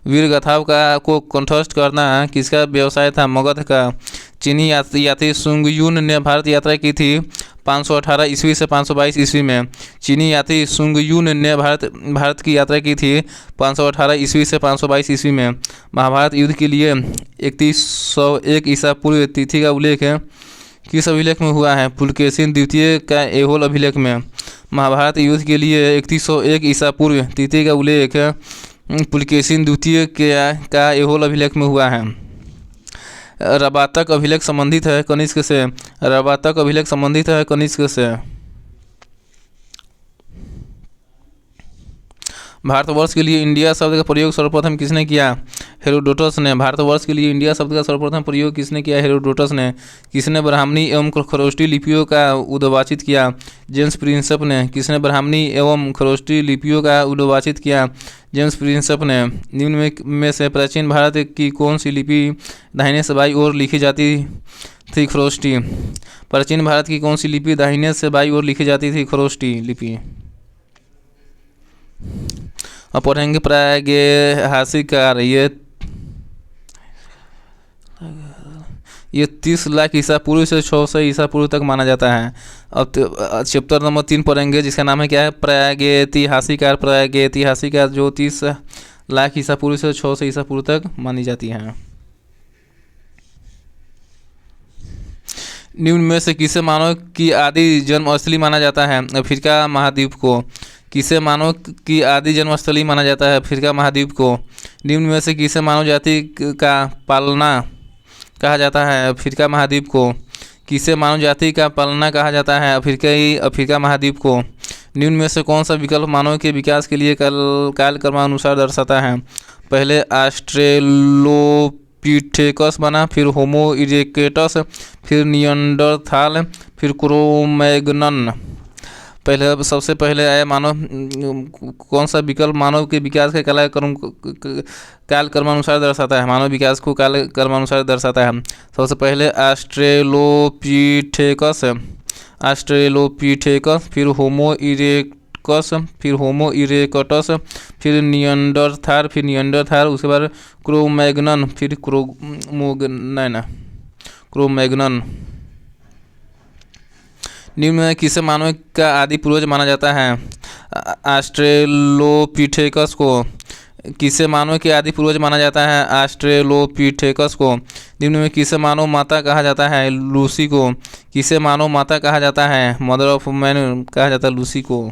वीरगाथाओं को कंठस्थ करना किसका व्यवसाय था? मगध का। चीनी यात्री सुंगयुन ने भारत यात्रा की थी 518 ईस्वी से 522 ईस्वी में। चीनी यात्री सुंगयुन ने भारत की यात्रा की थी 518 ईस्वी से 522 ईस्वी में। महाभारत युद्ध के लिए 3101 ईसा पूर्व तिथि का उल्लेख किस अभिलेख में हुआ है? पुलकेशिन द्वितीय का ऐहोल अभिलेख में। महाभारत युद्ध के लिए 3101 ईसा पूर्व तिथि का उल्लेख पुलकेशिन द्वितीय का ऐहोल अभिलेख में हुआ है। रबातक अभिलेख संबंधित है कनिष्क से। रबातक अभिलेख संबंधित है कनिष्क से। भारतवर्ष के लिए इंडिया शब्द का प्रयोग सर्वप्रथम किसने किया? हेरोडोटस ने। भारतवर्ष के लिए इंडिया शब्द का सर्वप्रथम प्रयोग किसने किया? हेरोडोटस ने। किसने ब्राह्मणी एवं खरोष्टी लिपियों का उद्भाषित किया? जेम्स प्रिंसप ने। किसने ब्राह्मणी एवं खरोष्टी लिपियों का उद्भाषित किया? जेम्स प्रिंसप ने। निम्न में से प्राचीन भारत की कौन सी लिपि दाहिने से बाईं ओर लिखी जाती थी? खरोष्टी। प्राचीन भारत की कौन सी लिपि दाहिने से बाईं ओर लिखी जाती थी? खरोष्टी लिपि। अब पढ़ेंगे प्रागैतिहासिक। ये 30 लाख ईसा पूर्व से 600 ईसा पूर्व तक माना जाता है। अब चैप्टर नंबर 3 पढ़ेंगे जिसका नाम है क्या है? प्रागैतिहासिक। प्रागैतिहासिक जो 30 लाख ईसा पूर्व से 600 ईसा पूर्व तक मानी जाती है। निम्न में से किसे मानव की आदि जन्मस्थली माना जाता है? अफ्रीका महाद्वीप को। किसे मानव की आदि जन्मस्थली माना जाता है? अफ्रीका महाद्वीप को। निम्न में से किसे मानव जाति का पालना कहा जाता है? अफ्रीका महाद्वीप को। किसे मानव जाति का पालना कहा जाता है? अफ्रीका महाद्वीप को। निम्न में से कौन सा विकल्प मानव के विकास के लिए कालक्रमानुसार दर्शाता है? पहले ऑस्ट्रेलोपिथेकस बना, फिर होमो इरेक्टस, फिर निएंडरथाल, फिर क्रो-मैग्नन। सबसे पहले आया मानव। कौन सा विकल्प मानव के विकास के कालक्रमानुसार दर्शाता है? मानव विकास को कालक्रमानुसार दर्शाता है। सबसे पहले ऑस्ट्रेलोपिथेकस, फिर होमो इरेक्टस, फिर होमो इरेक्टस, फिर निएंडरथाल, उसके बाद क्रो-मैग्नन, फिर क्रो-मैग्नन। निम्न में किसे मानव का आदि पूर्वज माना जाता है? ऑस्ट्रेलोपिथेकस को। किसे मानव के आदि पूर्वज माना जाता है? ऑस्ट्रेलोपिथेकस को। निम्न में किसे मानव माता कहा जाता है? लूसी को। किसे मानव माता कहा जाता है? मदर ऑफ मैन कहा जाता है लूसी को।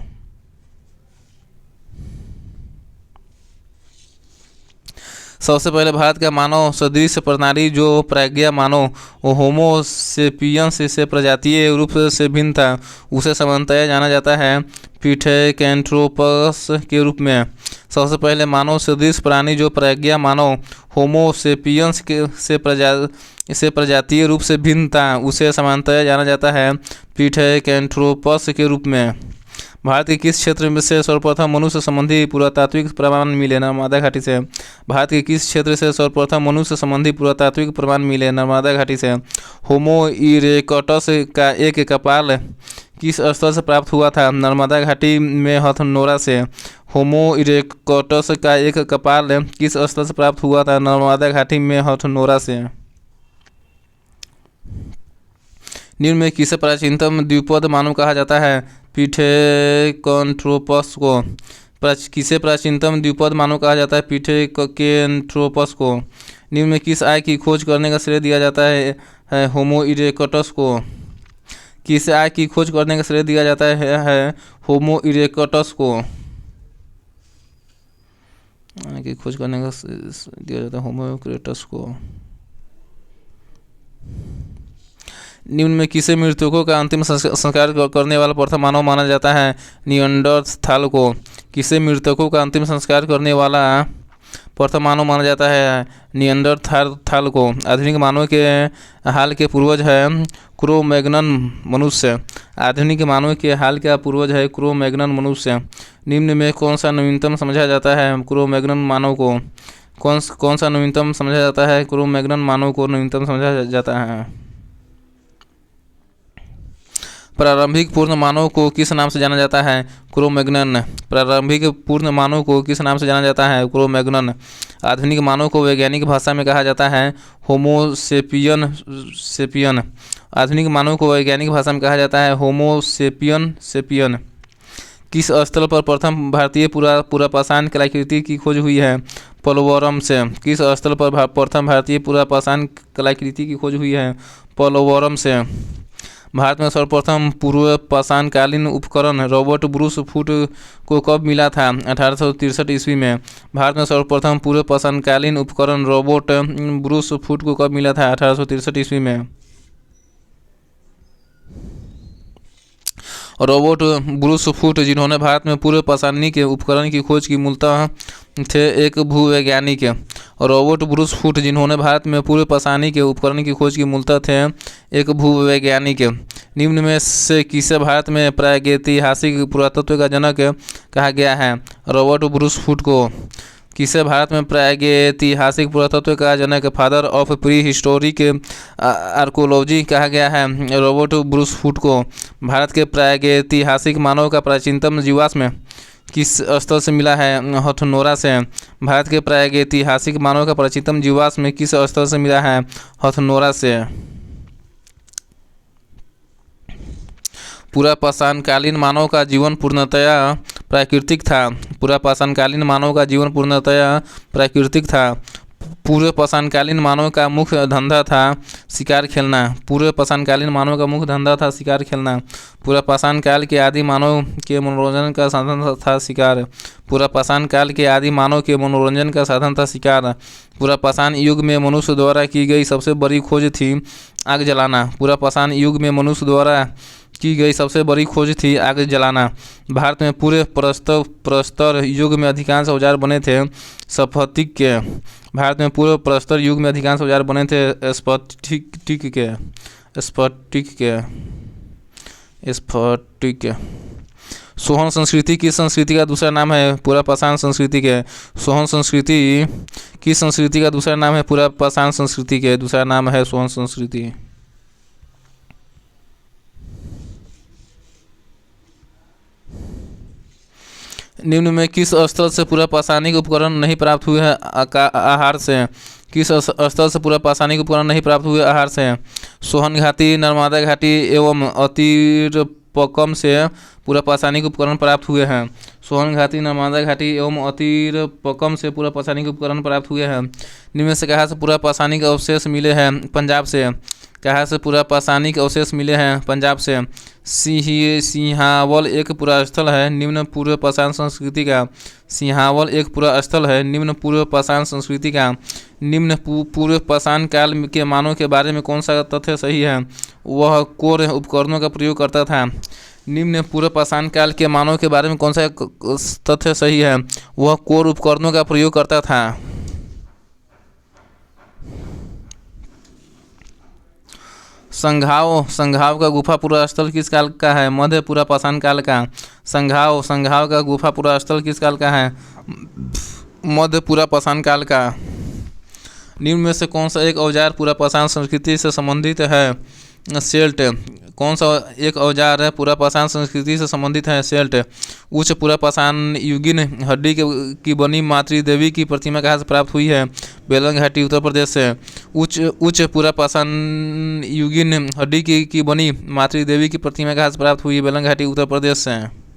सबसे पहले भारत का मानव सदृश प्रणाली जो प्राज्ञा मानव होमो सेपियंस से प्रजातीय रूप से भिन्न था, उसे सामान्यतः जाना जाता है पिथेकैंथ्रोपस के रूप में। सबसे पहले मानव सदृश प्राणी जो प्राज्ञा मानव होमो सेपियंस से प्रजातीय रूप से भिन्न था, उसे सामान्यतः जाना जाता है पिथेकैंथ्रोपस के रूप में। भारत के किस क्षेत्र में से सर्वप्रथम मनुष्य संबंधी पुरातात्विक प्रमाण मिले? नर्मदा घाटी से। भारत के किस क्षेत्र से सर्वप्रथम मनुष्य संबंधी पुरातात्विक प्रमाण मिले? नर्मदा घाटी से। होमो इरेक्टस का एक कपाल किस स्थल से प्राप्त हुआ था? नर्मदा घाटी में हथनोरा से। होमो इरेक्टस का एक कपाल किस स्थल से प्राप्त हुआ था? नर्मदा घाटी में हथनोरा से। निम्न में किसे प्राचीनतम द्विपद मानव कहा जाता है? पिथेकैंथ्रोपस को। किसे प्राचीनतम द्विपद मानव कहा जाता है? पिथेकैंथ्रोपस को। निम्न में किस आय की खोज करने का श्रेय दिया जाता है? होमो इरेक्टस को। किस आय की खोज करने का श्रेय दिया जाता है? होमो इरेक्टस को। आय की खोज करने का दिया जाता है होमो इरेक्टस को। निम्न में किसे मृतकों का अंतिम संस्कार करने वाला प्रथम मानव माना जाता है? निएंडरथाल को। किसे मृतकों का अंतिम संस्कार करने वाला प्रथम मानव माना जाता है? निएंडरथाल को। आधुनिक मानव के हाल के पूर्वज है क्रो-मैग्नन मनुष्य। आधुनिक मानव के हाल का पूर्वज है क्रो-मैग्नन मनुष्य। निम्न में कौन सा नवीनतम समझा जाता है क्रो-मैग्नन मानव को? कौन सा नवीनतम समझा जाता है? क्रो-मैग्नन मानव को नवीनतम समझा जाता है। प्रारंभिक पूर्ण मानव को किस नाम से जाना जाता है? क्रो-मैग्नन। प्रारंभिक पूर्ण मानव को किस नाम से जाना जाता है? क्रो-मैग्नन। आधुनिक मानव को वैज्ञानिक भाषा में कहा जाता है होमो सेपियन। आधुनिक मानव को वैज्ञानिक भाषा में कहा जाता है होमो सेपियन। किस स्थल पर प्रथम भारतीय पुरापाषाण कलाकृति की खोज हुई है? पोलवरम से। किस स्थल पर प्रथम भारतीय पुरापाषाण कलाकृति की खोज हुई है? पोलवरम से। भारत में सर्वप्रथम पूर्व पाषाणकालीन उपकरण रॉबर्ट ब्रूस फुट को कब मिला था? 1863 ईस्वी में। भारत में सर्वप्रथम पूर्व पाषाणकालीन उपकरण रॉबर्ट ब्रूस फुट को कब मिला था? 1863 ईस्वी में। रॉबर्ट ब्रूस फुट, जिन्होंने भारत में पूर्व पाषाणी के उपकरण की खोज की, मूलतः थे एक भूवैज्ञानिक। रॉबर्ट ब्रूस फुट, जिन्होंने भारत में पूर्व पाषाणी के उपकरण की खोज की, मूलतः थे एक भूवैज्ञानिक। निम्न में से किसे भारत में प्रागैतिहासिक पुरातत्व का जनक कहा गया है? रॉबर्ट ब्रूस फुट को। किसे भारत में प्रागैतिहासिक पुरातत्व का जनक, father of prehistoric archaeology कहा गया है? रॉबर्ट ब्रूस फुट को। भारत के प्रागैतिहासिक मानव का प्राचीनतम जीवाश्म किस स्थल से मिला है? हथनोरा से। भारत के प्रागैतिहासिक मानव का प्राचीनतम जीवाश्म किस स्थल से मिला है? हथनोरा से। पूरा पाषाणकालीन मानव का जीवन पूर्णतया प्राकृतिक था। पूरा पाषाणकालीन मानव का जीवन पूर्णतया प्राकृतिक था। पूर्व पाषाणकालीन मानव का मुख्य धंधा था शिकार खेलना। पूर्व पाषाणकालीन मानव का मुख्य धंधा था शिकार खेलना। पूरा पाषाण काल के आदि मानव के मनोरंजन का साधन था शिकार। पूरा पाषाण काल के आदि मानव के मनोरंजन का साधन था शिकार। पूरा पाषाण युग में मनुष्य द्वारा की गई सबसे बड़ी खोज थी आग जलाना। पूरा पाषाण युग में मनुष्य द्वारा की गई सबसे बड़ी खोज थी आग जलाना। भारत में पूरे प्रस्तर युग में अधिकांश औजार बने थे स्फटिक के। भारत में पूर्व प्रस्तर युग में अधिकांश औजार बने थे स्फटिक के। सोहन संस्कृति किस संस्कृति का दूसरा नाम है? पूरा पाषाण संस्कृति के। सोहन संस्कृति किस संस्कृति का दूसरा नाम है? पूरा पाषाण संस्कृति के। दूसरा नाम है सोहन संस्कृति। निम्न में किस स्थल से पूरा पाषाणिक उपकरण नहीं प्राप्त हुए हैं? आहार से। किस स्थल से पूरा पाषाणिक उपकरण नहीं प्राप्त हुए? आहार से। सोहन घाटी, नर्मदा घाटी एवं अतिरपक्कम से पूरा पाषाणिक उपकरण प्राप्त हुए हैं। सोहन घाटी, नर्मदा घाटी एवं अतिरपक्कम से पूरा पाषाणिक उपकरण प्राप्त हुए हैं। निम्न में से कहाँ से पूरा पाषाणिक अवशेष मिले हैं? पंजाब से। कहाँ से पूरा पाषाणिक अवशेष मिले हैं? पंजाब से। सिंहावल एक पूरा स्थल है निम्न पूर्व पाषाण संस्कृति का। सिंहावल एक पूरा स्थल है निम्न पूर्व पाषाण संस्कृति का। निम्न पूर्व पाषाण काल के मानव के बारे में कौन सा तथ्य सही है? वह कोर उपकरणों का प्रयोग करता था। निम्न पूर्व पाषाण काल के मानव के बारे में कौन सा तथ्य सही है? वह कोर उपकरणों का प्रयोग करता था। संघाव का गुफा पूरा स्थल किस काल का है? मध्य पूरा पाषाण काल का। संघाव का गुफा पूरा स्थल किस काल का है? मध्य पूरा पाषाण काल का। निम्न में से कौन सा एक औजार पूरा पाषाण संस्कृति से संबंधित है? सेल्ट। कौन सा एक औजार है पूरा पाषाण संस्कृति से संबंधित है? सेल्ट। उच्च पूरा पाषाण युगीन हड्डी की बनी मातृ देवी की प्रतिमा कहाँ से प्राप्त हुई है? बेलन घाटी, उत्तर प्रदेश से। उच्च पूरा पाषाण युगीन हड्डी की बनी मातृ देवी की प्रतिमा कहाँ से प्राप्त हुई है? बेलन घाटी, उत्तर प्रदेश से।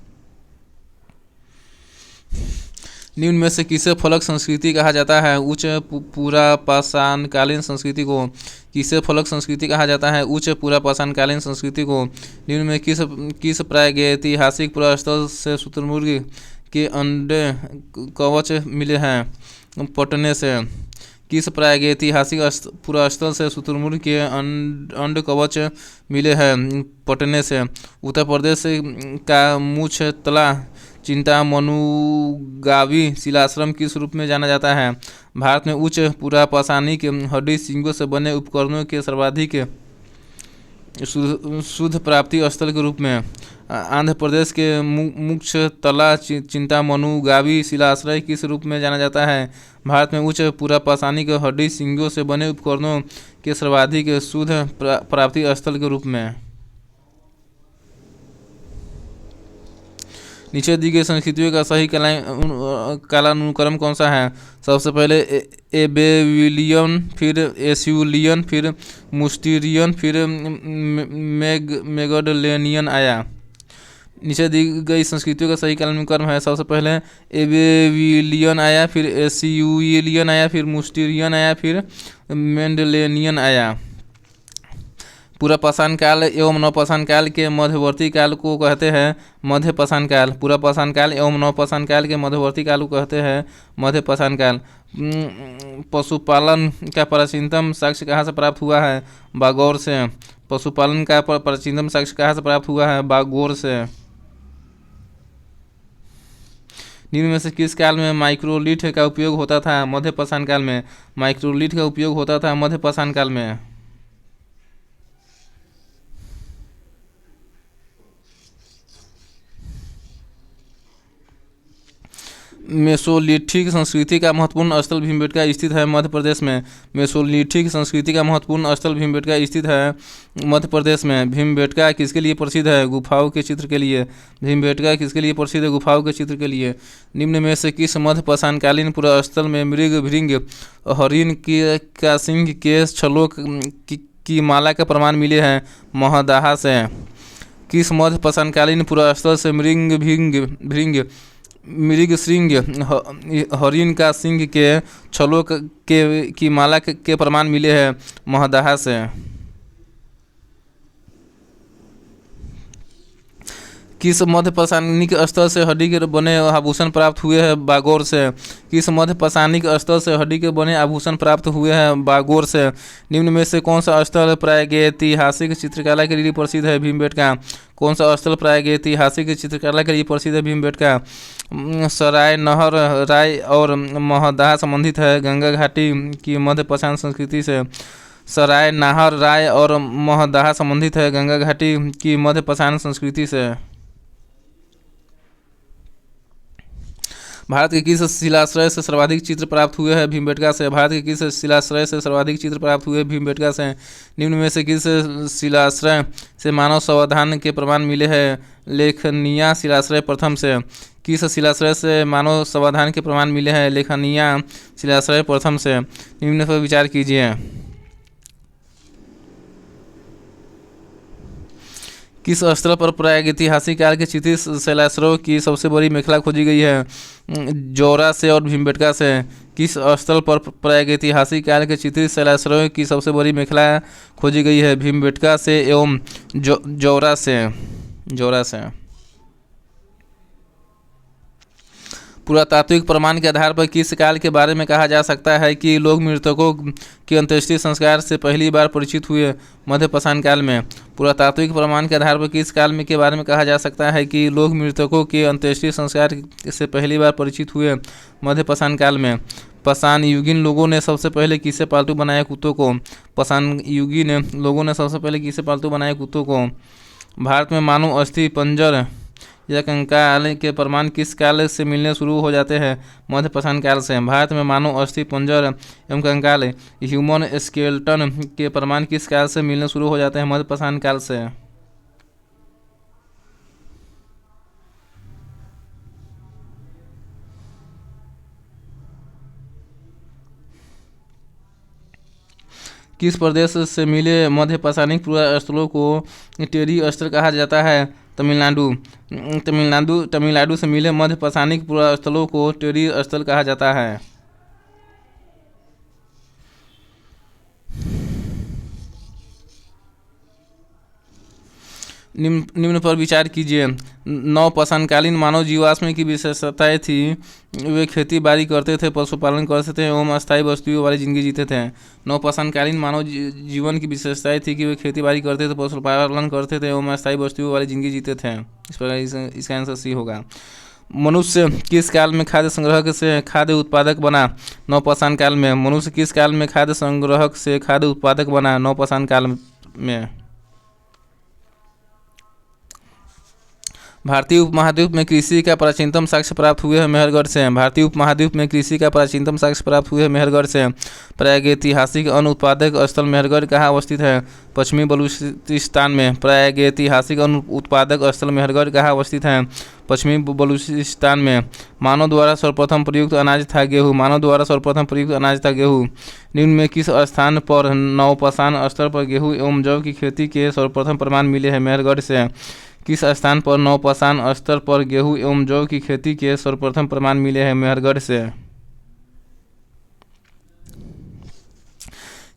निम्न में से किसे फलक संस्कृति कहा जाता है? उच्च पूरा पाषाणकालीन संस्कृति को। किसे फलक संस्कृति कहा जाता है? उच्च पूरा पाषाणकालीन संस्कृति को। निम्न में किस प्रागैतिहासिक पुरास्थल से शुतुरमुर्ग के अंडे कवच मिले हैं? पटने से। किस प्रागैतिहासिक पुरास्थल से शुतुरमुर्ग के अंड कवच मिले हैं? पटने से। उत्तर प्रदेश का मुछतला चिंतामनुगावी शिलाश्रम किस रूप में जाना जाता है? भारत में उच्च पूरा पाषाणिक हड्डी सींगों से बने उपकरणों के सर्वाधिक शुद्ध प्राप्ति स्थल के रूप में। आंध्र प्रदेश के मुछतला चिंतामनुगावी शिलाश्रय किस रूप में जाना जाता है? भारत में उच्च पूरा पाषाणिक हड्डी सींगों से बने उपकरणों के सर्वाधिक शुद्ध प्राप्ति स्थल के रूप में। नीचे दी गई संस्कृतियों का सही कालानुक्रम कौन सा है? सबसे पहले एबेविलियन, फिर एस्यूलियन, फिर मुस्टीरियन, फिर मेगडलेनियन आया। नीचे दी गई संस्कृतियों का सही कालानुक्रम है। सबसे पहले एबेविलियन आया, फिर एस्यूलियन आया, फिर मुस्टीरियन आया, फिर मेंडलेनियन आया। पूरा पाषाण काल एवं नवपाषाण काल के मध्यवर्ती काल को कहते हैं मध्य पाषाण काल। पूरा पाषाण काल एवं नवपाषाण काल के मध्यवर्ती काल को कहते हैं मध्य पाषाण काल। पशुपालन का प्राचीनतम साक्ष्य कहाँ से प्राप्त हुआ है? बागौर से। पशुपालन का प्राचीनतम साक्ष्य कहाँ से प्राप्त हुआ है? बागौर से। निम्न में से किस काल में माइक्रोलिथ का उपयोग होता था? मध्य पाषाण काल में। माइक्रोलिथ का उपयोग होता था मध्य पाषाण काल में। मेसोलिथिक संस्कृति का महत्वपूर्ण स्थल भीमबेटका स्थित है मध्य प्रदेश में। मेसोलिथिक संस्कृति का महत्वपूर्ण स्थल भीमबेटका स्थित है मध्य प्रदेश में। भीमबेटका किसके लिए प्रसिद्ध है? गुफाओं के चित्र के लिए। भीमबेटका किसके लिए प्रसिद्ध है? गुफाओं के चित्र के लिए। निम्न में से किस मध्य पाषाणकालीन पुरास्थल में मृग, भृंग, हरिण का सिंह के छलों की माला के प्रमाण मिले हैं? महदाहा से। किस मध्य पाषाणकालीन पुरास्थल से मृग, सिंह, हरिण का सिंह के छलों की माला के प्रमाण मिले हैं? महदाहा से। किस मध्य पाषाणिक स्थल से हड्डी के बने आभूषण प्राप्त हुए हैं? बागौर से। किस मध्य पाषाणिक स्थल से हड्डी के बने आभूषण प्राप्त हुए हैं? बागौर से। निम्न में से कौन सा स्थल प्रागैतिहासिक चित्रकला के लिए प्रसिद्ध है? भीमबेटका। कौन सा स्थल प्रागैतिहासिक चित्रकला के लिए प्रसिद्ध है? भीमबेटका। सराय, नहर, राय और महदाहा संबंधित है गंगा घाटी की मध्य पाषाण संस्कृति से। सराय, नाहर, राय और महदाहा संबंधित है गंगा घाटी की मध्य पाषाण संस्कृति से। भारत के किस शिलाश्रय से सर्वाधिक चित्र प्राप्त हुए हैं? भीमबेटका से। भारत के किस शिलाश्रय से सर्वाधिक चित्र प्राप्त हुए? भीमबेटका से। निम्न में से किस शिलाश्रय से मानव संवर्धन के प्रमाण मिले हैं? लेखनिया शिलाश्रय प्रथम से। किस शिलाश्रय से मानव संवर्धन के प्रमाण मिले हैं? लेखनिया शिलाश्रय प्रथम से। निम्न पर विचार कीजिए। किस स्थल पर प्रागैतिहासिक काल के चित्रित शैलाश्रयों की सबसे बड़ी मेखला खोजी गई है? जौरा से और भीमबेटका से। किस स्थल पर प्रागैतिहासिक काल के चित्रित शैलाश्रयों की सबसे बड़ी मेखला खोजी गई है? भीमबेटका से एवं जौरा से। पुरातात्विक प्रमाण के आधार पर किस काल के बारे में कहा जा सकता है कि लोग मृतकों के अंत्येष्टि संस्कार से पहली बार परिचित हुए? मध्य पाषाण काल में। पुरातात्विक प्रमाण के आधार पर किस काल में के बारे में कहा जा सकता है कि लोग मृतकों के अंत्येष्टि संस्कार से पहली बार परिचित हुए? मध्य पाषाण काल में। पाषाण युगीन लोगों ने सबसे पहले किसे पालतू बनाया? कुत्तों को। पाषाण युगीन लोगों ने सबसे पहले किसे पालतू बनाया? कुत्तों को। भारत में मानव अस्थि पंजर या कंकाल के प्रमाण किस काल से मिलने शुरू हो जाते हैं? मध्य पाषाण काल से। भारत में मानव अस्थि पंजर एवं कंकाल ह्यूमन स्केलेटन के प्रमाण किस काल से मिलने शुरू हो जाते हैं? मध्य पाषाण काल से। किस प्रदेश से मिले मध्य पाषाणिक पुरास्थलों को टेरी स्थल कहा जाता है? तमिलनाडु से मिले मध्य पाषाणिक पुरास्थलों को टेरी स्थल कहा जाता है। निम्न पर विचार कीजिए। नवपाषाणकालीन मानव जीवाश्म की विशेषताएं थी। वे खेती बाड़ी करते थे, पशुपालन करते थे एवं अस्थायी वस्तुओं वाली जिंदगी जीते थे। नवपाषाणकालीन मानव जीवन की विशेषताएं थी कि वे खेती बाड़ी करते थे, पशुपालन करते थे एवं अस्थायी वस्तुओं वाली जिंदगी जीते थे। इस प्रकार इसका आंसर सी होगा। मनुष्य किस काल में खाद्य संग्रहक से खाद्य उत्पादक बना? नवपाषाण काल में। मनुष्य किस काल में खाद्य संग्रहक से खाद्य उत्पादक बना? नवपाषाण काल में। भारतीय उपमहाद्वीप में कृषि का प्राचीनतम साक्ष्य प्राप्त हुए हैं मेहरगढ़ से। भारतीय उपमहाद्वीप में कृषि का प्राचीनतम साक्ष्य प्राप्त हुए हैं मेहरगढ़ से। प्रागैतिहासिक अन्न उत्पादक स्थल मेहरगढ़ कहाँ अवस्थित है? पश्चिमी बलूचिस्तान में। प्रागैतिहासिक अन्न उत्पादक स्थल मेहरगढ़ कहाँ अवस्थित है? पश्चिमी बलूचिस्तान में। मानव द्वारा सर्वप्रथम प्रयुक्त अनाज था गेहूँ। मानव द्वारा सर्वप्रथम प्रयुक्त अनाज था गेहूँ। निम्न में किस स्थान पर नवपाषाण स्तर पर गेहूँ एवं जौ की खेती के सर्वप्रथम प्रमाण मिले हैं? मेहरगढ़ से। किस स्थान पर नवपाषाण स्तर पर गेहूं एवं जौ की खेती के सर्वप्रथम प्रमाण मिले हैं? मेहरगढ़ से।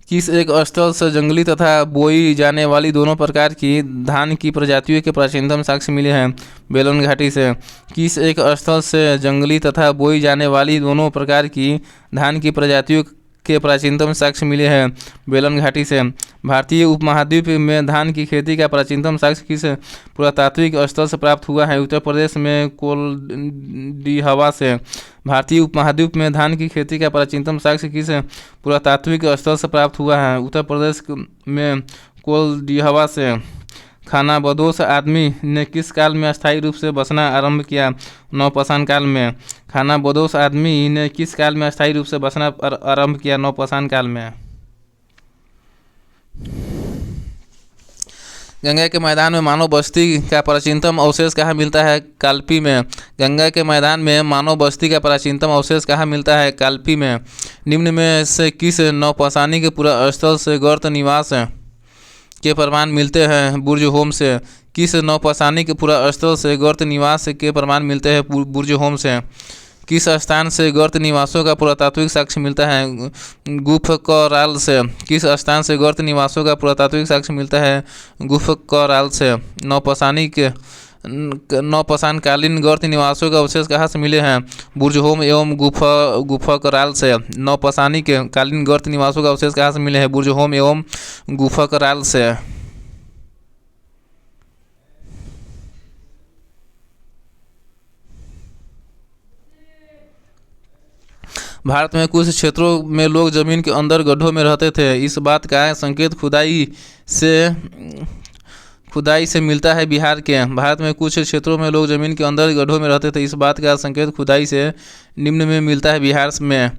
किस एक स्थल से जंगली तथा बोई जाने वाली दोनों प्रकार की धान की प्रजातियों के प्राचीनतम साक्ष्य मिले हैं? बेलन घाटी से। किस एक स्थल से जंगली तथा बोई जाने वाली दोनों प्रकार की धान की प्रजातियों के प्राचीनतम साक्ष्य मिले हैं? बेलन घाटी से। भारतीय उपमहाद्वीप में धान की खेती का प्राचीनतम साक्ष्य किस पुरातात्विक स्थल से प्राप्त हुआ है? उत्तर प्रदेश में कोल्डिहवा से। भारतीय उपमहाद्वीप में धान की खेती का प्राचीनतम साक्ष्य किस पुरातात्विक स्थल से प्राप्त हुआ है? उत्तर प्रदेश में कोल्डिहवा से। खानाबदोश आदमी ने किस काल में अस्थायी रूप से बसना आरंभ किया? नवपाषाण काल में। खानाबदोश आदमी ने किस काल में अस्थायी रूप से बसना आरंभ किया? नवपाषाण काल में। गंगा के मैदान में मानव बस्ती का प्राचीनतम अवशेष कहाँ मिलता है? कालपी में। गंगा के मैदान में मानव बस्ती का प्राचीनतम अवशेष कहाँ मिलता है? कालपी में। निम्न में से किस नवपाषाणिक पुरास्थल से गर्त निवास के प्रमाण मिलते हैं? बुर्ज होम से। किस नवपाषाणिक पुरास्थल से गर्त निवास के प्रमाण मिलते हैं? बुर्ज होम से। किस स्थान से गर्त निवासों का पुरातात्विक साक्ष्य मिलता है? गुफकराल से। किस स्थान से गर्त निवासों का पुरातात्विक साक्ष्य मिलता है? गुफकराल से। नवपाषाण कालीन गर्त निवासों का अवशेष कहाँ से मिले हैं? बुर्जहोम एवं गुफकराल से। नवपाषाणिक कालीन गर्त निवासों का अवशेष कहाँ से मिले हैं? बुर्जहोम एवं गुफकराल से। भारत में कुछ क्षेत्रों में लोग जमीन के अंदर गड्ढों में रहते थे। इस बात का संकेत खुदाई से मिलता है। बिहार के। भारत में कुछ क्षेत्रों में लोग जमीन के अंदर गड्ढों में रहते थे। इस बात का संकेत खुदाई से निम्न में मिलता है। बिहार में।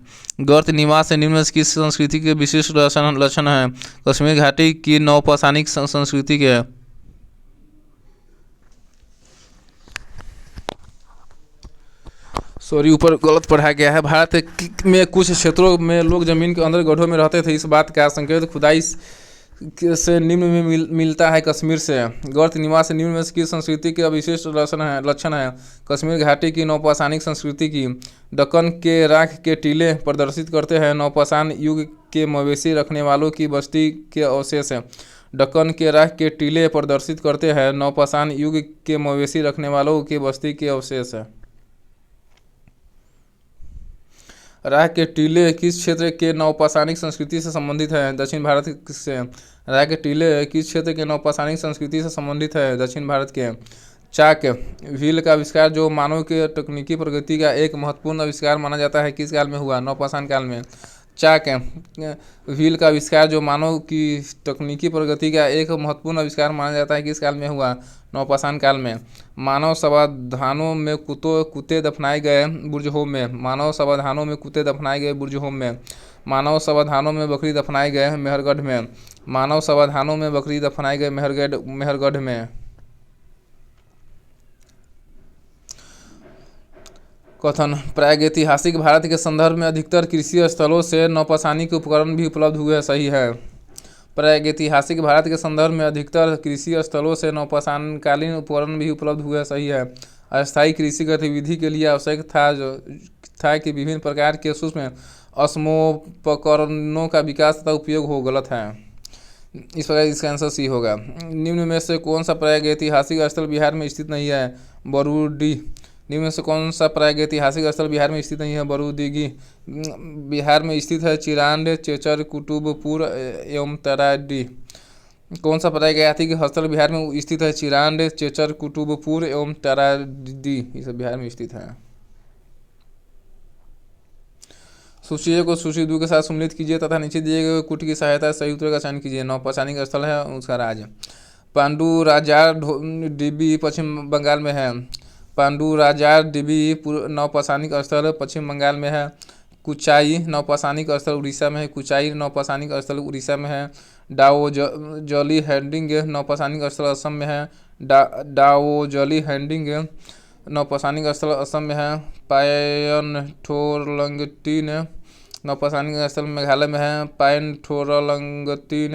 गर्त निवास से निम्न किस संस्कृति के विशिष्ट लक्षण है? कश्मीर घाटी की नवपाषाणिक संस्कृति के। ऊपर गलत पढ़ा गया है। भारत में कुछ क्षेत्रों में लोग जमीन के अंदर गड्ढों में रहते थे। इस बात का संकेत खुदाई से निम्न में मिलता है। कश्मीर से। गर्त निवास से निम्न में किस संस्कृति के विशिष्ट लक्षण है? कश्मीर घाटी की नवपाषाणिक संस्कृति की। दक्कन के राख के टीले प्रदर्शित करते हैं नवपाषाण युग के मवेशी रखने वालों की बस्ती के अवशेष है। दक्कन के राख के टीले प्रदर्शित करते हैं नवपाषाण युग के मवेशी रखने वालों की बस्ती के अवशेष है। राख के टीले किस क्षेत्र के नवपाषाणिक संस्कृति से संबंधित है? दक्षिण भारत से। राख के टीले किस क्षेत्र के नवपाषाणिक संस्कृति से संबंधित है? दक्षिण भारत के। चाक व्हील का आविष्कार जो मानव के तकनीकी प्रगति का एक महत्वपूर्ण आविष्कार माना जाता है, किस काल में हुआ? नवपाषाण काल में। चाक व्हील का आविष्कार जो मानव की तकनीकी प्रगति का एक महत्वपूर्ण आविष्कार माना जाता है, किस काल में हुआ? नवपाषाण काल में। मानव समाधानों में कुत्ते दफनाए गए बुर्जहोम में। मानव समाधानों में कुत्ते दफनाए गए बुर्जहोम में। मानव समाधानों में बकरी दफनाए गए मेहरगढ़ में। मानव समाधानों में बकरी दफनाए गए मेहरगढ़ में। कथन। प्रागैतिहासिक भारत के संदर्भ में अधिकतर कृषि स्थलों से नवपाषाणिक उपकरण भी उपलब्ध हुए। सही है। प्रागैतिहासिक भारत के संदर्भ में अधिकतर कृषि स्थलों से नवपाषाणकालीन उपकरण भी उपलब्ध हुए। सही है। अस्थायी कृषि गतिविधि के लिए आवश्यक था कि विभिन्न प्रकार के सूक्ष्म अश्मोपकरणों का विकास तथा उपयोग हो। गलत है। इस प्रकार इसका आंसर सी होगा। निम्न में से कौन सा प्रागैतिहासिक स्थल बिहार में स्थित नहीं है? बरूडी। निम्न में से कौन सा प्रागैतिहासिक स्थल बिहार में स्थित नहीं है? बरूदीगी। बिहार में स्थित है चिरांड, चेचर, कुतुबपुर एवं तराडी। कौन सा प्रागैतिहासिक स्थल बिहार में स्थित है? चिरांड, चेचर, कुतुबपुर एवं तराडी, ये सब बिहार में स्थित है। सूची 1 को सूची 2 के साथ सम्मिलित कीजिए तथा नीचे दिए गए कुट की सहायता से सही उत्तर का चयन कीजिए। नवपाषाणिक स्थल है उसका राज्य। पांडुराजार डिबी पश्चिम बंगाल में है। पांडुराजार डिबी नवपाषाणिक स्थल पश्चिम बंगाल में है। कुचाई नवपाषाणिक स्थल उड़ीसा में है। कुचाई नवपाषाणिक स्थल उड़ीसा में है। डाओजली हैंडिंग नवपाषाणिक स्थल असम में है। डाओजली हैंडिंग नवपाषाणिक स्थल असम में है। पायनथोरलंगटीन नवपाषाणिक स्थल मेघालय में है। पायनथोरलंगटीन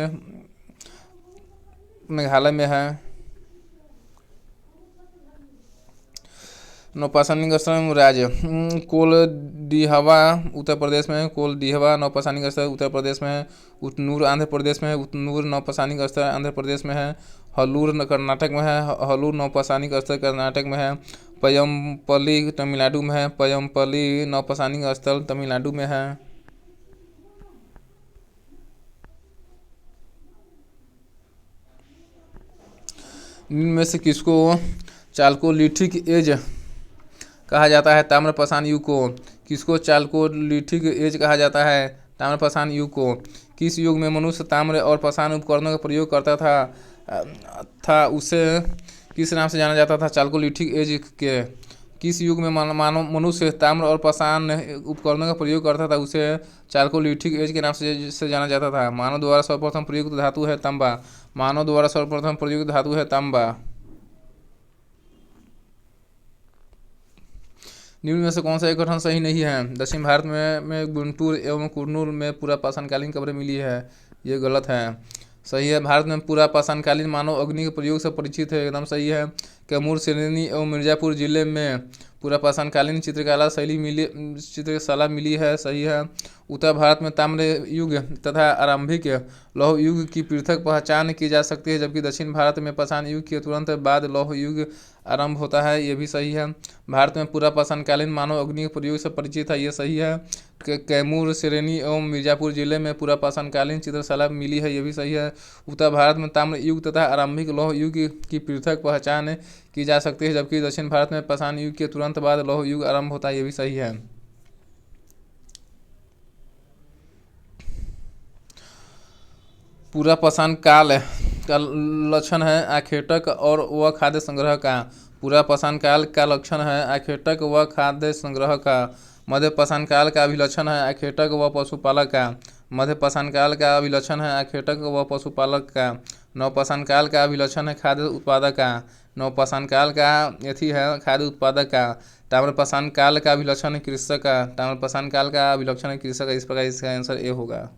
मेघालय में है। नौपाषाणिक स्थल राज्य कोलडीहवा उत्तर प्रदेश में है। कोलडीहवा नौपाषाणिक स्थल उत्तर प्रदेश में है। उतनूर आंध्र प्रदेश में है। उतनूर नौपाषाणिक स्थल आंध्र प्रदेश में है। हलूर कर्नाटक में है। हलूर नौपाषाणिक स्थल कर्नाटक में है। पयमपल्ली तमिलनाडु में है। पयमपल्ली नौपाषाणिक स्थल तमिलनाडु में है। निम्न में से किसको चाल्कोलिथिक एज कहा जाता है? ताम्रपाषाण युग को। किसको चाल्कोलिथिक एज कहा जाता है? ताम्रपाषाण युग को। किस युग में मनुष्य ताम्र और पाषाण उपकरणों का प्रयोग करता था उसे किस नाम से जाना जाता था? चाल्कोलिथिक एज के। किस युग में मानव मनुष्य ताम्र और पाषाण उपकरणों का प्रयोग करता था उसे चाल्कोलिथिक एज के नाम से जाना जाता था? मानव द्वारा सर्वप्रथम प्रयुक्त धातु है तांबा। मानव द्वारा सर्वप्रथम प्रयुक्त धातु है तांबा। निम्न में से कौन सा एक कथन सही नहीं है? दक्षिण भारत में गुंटूर एवं कुरनूल में पूरा पाषाणकालीन कब्रें मिली है। ये गलत है। सही है, भारत में पूरा पाषाणकालीन मानव अग्नि के प्रयोग से परिचित है। एकदम सही है। कैमूर श्रेणी एवं मिर्जापुर जिले में पूरा पाषाणकालीन चित्रशाला मिली है। सही है। उत्तर भारत में ताम्र युग तथा आरंभिक लौह युग की पृथक पहचान की जा सकती है, जबकि दक्षिण भारत में पाषाण युग के तुरंत बाद लौह युग आरंभ होता है। ये भी सही है। भारत में पूरा पाषाणकालीन मानव अग्नि के प्रयोग से परिचित है। ये सही है। कैमूर श्रेणी एवं मिर्जापुर जिले में पूरा पाषाणकालीन चित्रशाला मिली है। ये भी सही है। उत्तर भारत में ताम्र युग तथा आरंभिक लौह युग की पृथक पहचान की जा सकती है, जबकि दक्षिण भारत में पाषाण युग के तुरंत बाद लौह युग आरंभ होता है। ये भी सही है। पूरा पाषाण काल का लक्षण है आखेटक और व खाद्य संग्रह का। पूरा पाषाण काल का लक्षण है आखेटक व खाद्य संग्रह का। मध्य पाषाण काल का अभिलक्षण है आखेटक व पशुपालक का। मध्य पाषाण काल का अभिलक्षण है आखेटक व पशुपालक का। नवपाषाण काल का अभिलक्षण है खाद्य उत्पादक का। नवपाषाण काल का यथी है खाद्य उत्पादक का। ताम्रपाषाण काल का अभिलक्षण है कृषक का। ताम्रपाषाण काल का अभिलक्षण है कृषक का। इस प्रकार इसका आंसर ए होगा।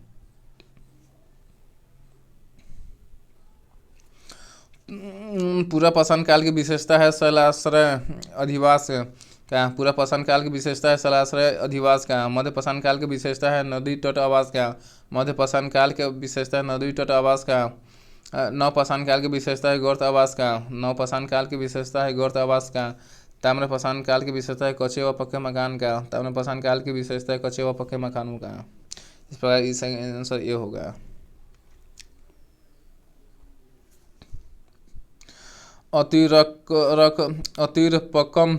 पूरा पाषाण काल की विशेषता है शैलाश्रय अधिवास का। पूरा पाषाण काल की विशेषता है शैलाश्रय अधिवास का। मध्य पाषाण काल की विशेषता है नदी तट आवास का। मध्य पाषाण काल की विशेषता है नदी तट आवास का। नवपाषाण काल की विशेषता है गर्त आवास का। नवपाषाण काल की विशेषता है गर्त आवास का। ताम्रपाषाण काल की विशेषता है कच्चे व पक्के मकान का। ताम्रपाषाण काल की विशेषता है कच्चे व पक्के मकानों का। इस प्रकार इसका आंसर ये होगा। अतिरपकम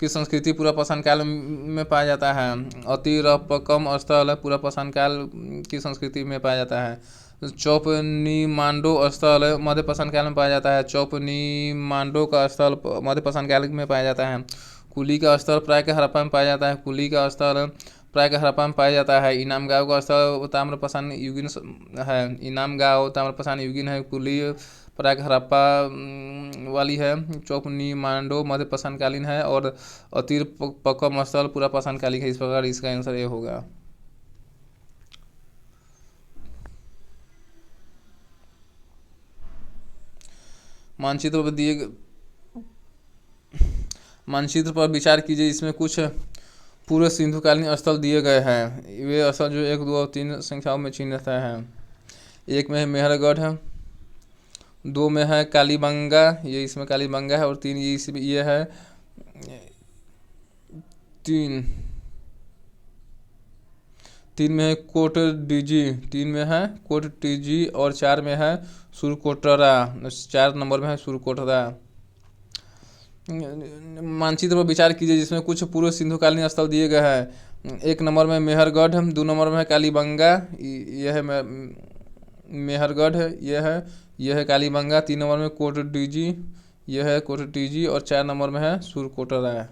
की संस्कृति पूरा पाषाण काल में पाया जाता है। अतिरपकम स्थल पूरा पाषाण काल की संस्कृति में पाया जाता है। चौपनीमांडो स्थल मध्य पाषाण काल में पाया जाता है। चौपनीमांडो का स्थल मध्य पाषाण काल में पाया जाता है। कुली का स्थल प्राय के हड़प्पा में पाया जाता है। कुली का स्थल प्राय के हड़प्पा में पाया जाता है। इनाम गाँव का स्थल ताम्रपाषाण युगीन है। इनाम गाँव ताम्रपाषाण युगीन है। कुली प्राय के हड़प्पा वाली है। चौपनीमांडो मध्य पाषाण कालीन है और अतिरपकम स्थल पूरा पाषाण कालीन है। इस प्रकार इसका आंसर ये होगा। मानचित्र पर विचार कीजिए। इसमें कुछ पूर्व सिंधुकालीन स्थल दिए गए हैं। वे स्थल जो 1, 2 और 3 संख्याओं में चिन्हित हैं। 1 में है मेहरगढ़ है। 2 में है कालीबंगा, ये इसमें कालीबंगा है। और 3 ये है 3 में है कोटडीजी। 3 में है कोटडीजी और 4 में है सुरकोटरा। 4 नंबर में है सुरकोटरा। मानचित्र पर विचार कीजिए जिसमें कुछ पूर्व सिंधुकालीन स्थल दिए गए हैं। 1 नंबर में मेहरगढ़, 2 नंबर में है कालीबंगा, यह है मेहरगढ़, यह है कालीबंगा। 3 नंबर में कोटडीजी, यह है कोटडीजी और 4 नंबर में है सुरकोटरा।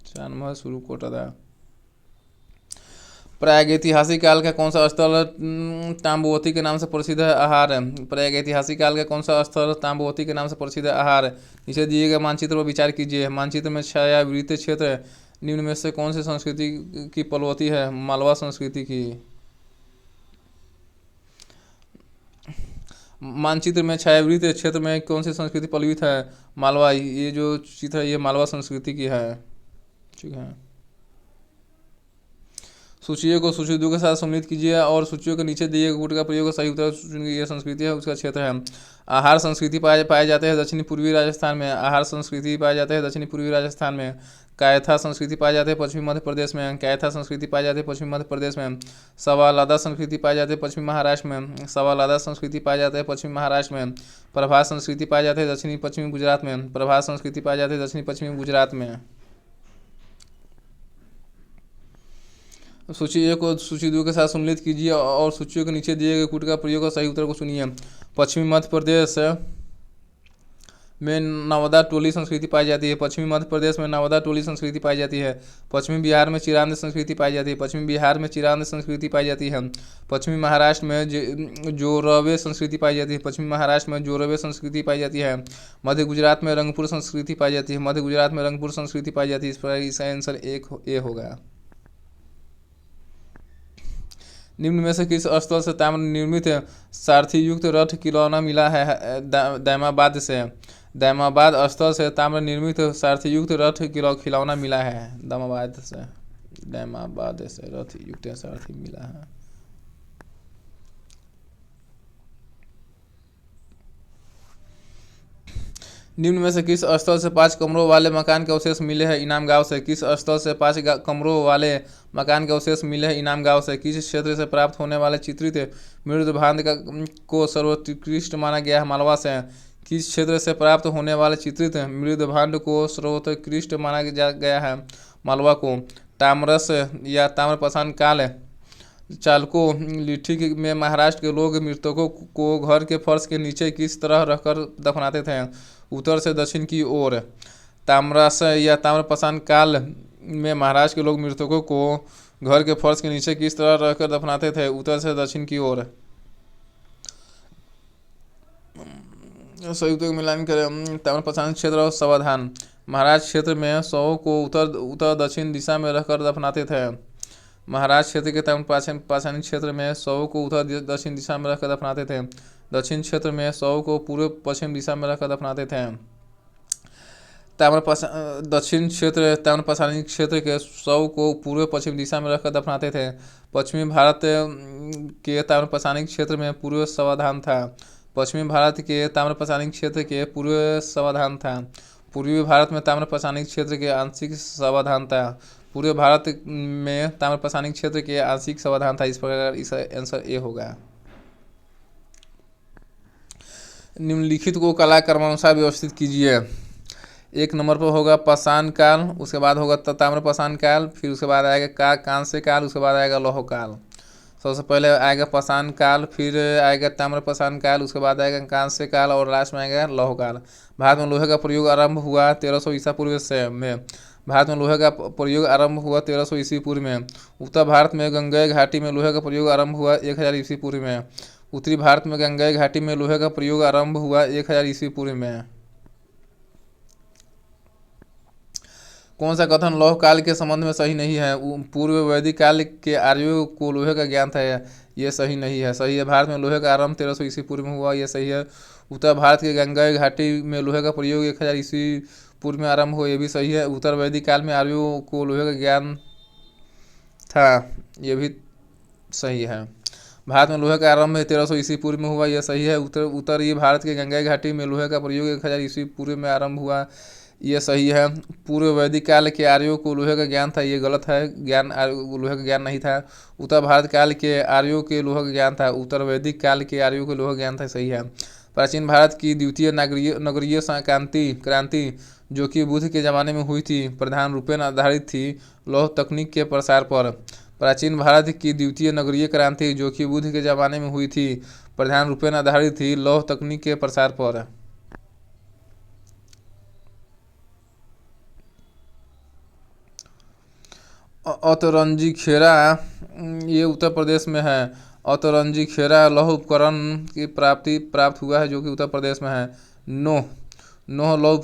4 नंबर है सुरकोटरा। प्रागैतिहासिक काल का कौन सा स्थल ताम्बवती के नाम से प्रसिद्ध है? आहार। प्रागैतिहासिक काल का कौन सा स्थल ताम्बवती के नाम से प्रसिद्ध है? आहार। नीचे दिए गए मानचित्र पर विचार कीजिए। मानचित्र में छायावृत क्षेत्र निम्न में से कौन सी संस्कृति की पलवती है? मालवा संस्कृति की। मानचित्र में छायावृत क्षेत्र में कौन सी संस्कृति पल्लवित है? मालवा। ये जो चित्र है ये मालवा संस्कृति की है। ठीक है। सूचियों को सूची 2 के साथ सम्मिलित कीजिए और सूचियों के नीचे दिए गए गुट का प्रयोग सही उत्तर चुनिए। ये संस्कृति है, उसका क्षेत्र है। आहार संस्कृति पाए जाते हैं दक्षिणी पूर्वी राजस्थान में। आहार संस्कृति पाए जाते हैं दक्षिणी पूर्वी राजस्थान में। कायथा संस्कृति पाए जाते हैं पश्चिमी मध्य प्रदेश में। कायथा संस्कृति पाए जाते हैं पश्चिमी मध्य प्रदेश में। सवालादा संस्कृति पाए जाते हैं पश्चिमी महाराष्ट्र में। सवालादा संस्कृति पाए जाते हैं पश्चिमी महाराष्ट्र में। प्रभास संस्कृति पाए जाते हैं दक्षिणी पश्चिमी गुजरात में। प्रभास संस्कृति पाए जाते हैं दक्षिणी पश्चिमी गुजरात में। सूची 1 को सूची 2 के साथ सम्मिलित कीजिए और सूचियों के नीचे दिए गए कूट का प्रयोग और सही उत्तर को चुनिए। पश्चिमी मध्य प्रदेश में नवदा टोली संस्कृति पाई जाती है। पश्चिमी मध्य प्रदेश में नवदा टोली संस्कृति पाई जाती है। पश्चिमी बिहार में चिरांद संस्कृति पाई जाती है। पश्चिमी बिहार में चिरांद संस्कृति पाई जाती है। पश्चिमी महाराष्ट्र में जोरवे संस्कृति पाई जाती है। पश्चिमी महाराष्ट्र में जोरवे संस्कृति पाई जाती है। मध्य गुजरात में रंगपुर संस्कृति पाई जाती है। मध्य गुजरात में रंगपुर संस्कृति पाई जाती है। इस पर इसका आंसर ए होगा। निम्न में से किस स्थल से ताम्र निर्मित सारथी युक्त रथ खिलौना मिला है? दैमाबाद से। दैमाबाद स्थल से ताम्र निर्मित सारथी युक्त रथ खिलौना मिला है। दैमाबाद से रथ युक्त सारथी मिला है। निम्न में से किस स्थल से 5 कमरों वाले मकान के अवशेष मिले हैं? इनाम गांव से। किस स्थल से 5 कमरों वाले मकान के अवशेष मिले हैं? इनाम गांव से। किस क्षेत्र से प्राप्त होने वाले चित्रित मृदभांड को सर्वोत्कृष्ट माना गया है? मालवा से। किस क्षेत्र से प्राप्त होने वाले चित्रित मृदभांड को सर्वोत्कृष्ट माना गया है? मालवा को। ताम्रस या ताम्रपाषाण काल चालकों लिट्टी में महाराष्ट्र के लोग मृतकों को घर के फर्श के नीचे किस तरह रखकर दफनाते थे? उत्तर से दक्षिण की ओर। ताम्रस या ताम्रपाषाण काल में महाराष्ट्र के लोग मृतकों को घर के फर्श के नीचे किस तरह रखकर दफनाते थे? उत्तर से दक्षिण की ओर। संयुक्त मिलान करें। ताम्रपाषाण क्षेत्र और सावधान। महाराष्ट्र क्षेत्र में शवों को उत्तर दक्षिण दिशा में रखकर दफनाते थे। महाराष्ट्र क्षेत्र के ताम्रपाषाणी क्षेत्र में शवों को उत्तर दक्षिण दिशा में रखकर दफनाते थे। दक्षिण क्षेत्र में शवों को पूर्व पश्चिम दिशा में रखकर दफनाते थे। दक्षिण क्षेत्र ताम्रपाषाणी क्षेत्र के शव को पूर्व पश्चिम दिशा में रखकर दफनाते थे। पश्चिमी भारत के ताम्रपाषाणी क्षेत्र में पूर्व सावधान था। पश्चिमी भारत के ताम्रपाषाणी क्षेत्र के पूर्व सावधान था। पूर्वी भारत में ताम्रपाषाणी क्षेत्र के आंशिक सावधान था। पूर्वी भारत में ताम्रपाषाणी क्षेत्र के आंशिक सावधान था। इस प्रकार इसका आंसर ए होगा। निम्नलिखित को कला क्रमानुसार व्यवस्थित कीजिए। 1 नंबर पर होगा पाषाण काल, उसके बाद होगा ताम्रपाषाण काल, फिर उसके बाद आएगा कांस्य काल, उसके बाद आएगा लौह काल। सबसे पहले आएगा पाषाण काल, फिर आएगा ताम्रपाषाण काल, उसके बाद आएगा कांस्य काल और लास्ट में आएगा लौह काल। भारत में लोहे का प्रयोग आरंभ हुआ 1300 ईसा पूर्व से में। भारत में लोहे का प्रयोग आरंभ हुआ 1300 ईस्वी पूर्व में। उत्तर भारत में गंगेय घाटी में लोहे का प्रयोग आरंभ हुआ 1000 ईस्वी पूर्व में। उत्तरी भारत में गंगेय घाटी में लोहे का प्रयोग आरंभ हुआ 1000 ईस्वी पूर्व में। कौन सा कथन लौह काल के संबंध में सही नहीं है? पूर्व वैदिक काल के आर्यों को लोहे का ज्ञान था, ये सही नहीं है। सही है भारत में लोहे का आरंभ 1300 ईस्वी पूर्व में हुआ, ये सही है। उत्तर भारत के गंगेय घाटी में लोहे का प्रयोग 1000 ईस्वी पूर्व में आरंभ हुआ, ये भी सही है। उत्तर वैदिक काल में आर्यों को लोहे का ज्ञान था, ये भी सही है। भारत में लोहे का आरंभ 1300 ईस्वी पूर्व में हुआ, यह सही है। उत्तरी भारत के गंगेय घाटी में लोहे का प्रयोग 1000 ईस्वी पूर्व में आरंभ हुआ, यह सही है। पूर्व वैदिक काल के आर्यों को लोहे का ज्ञान था, ये गलत है। लोहे का ज्ञान नहीं था। उत्तर भारत काल के आर्यों के लोहे का ज्ञान था। उत्तर वैदिक काल के आर्यों के लोहे का ज्ञान था, सही है। प्राचीन भारत की द्वितीय नगरीय क्रांति जो कि बुद्ध के ज़माने में हुई थी, प्रधान रूपेण आधारित थी लौह तकनीक के प्रसार पर। प्राचीन भारत की द्वितीय नगरीय क्रांति जो कि बुद्ध के ज़माने में हुई थी, प्रधान रूपेण आधारित थी लौह तकनीक के प्रसार पर। अतरंजी खेरा ये उत्तर प्रदेश में है। अतरंजी खेरा लौह उपकरण की प्राप्त हुआ है जो कि उत्तर प्रदेश में है। नोह लौह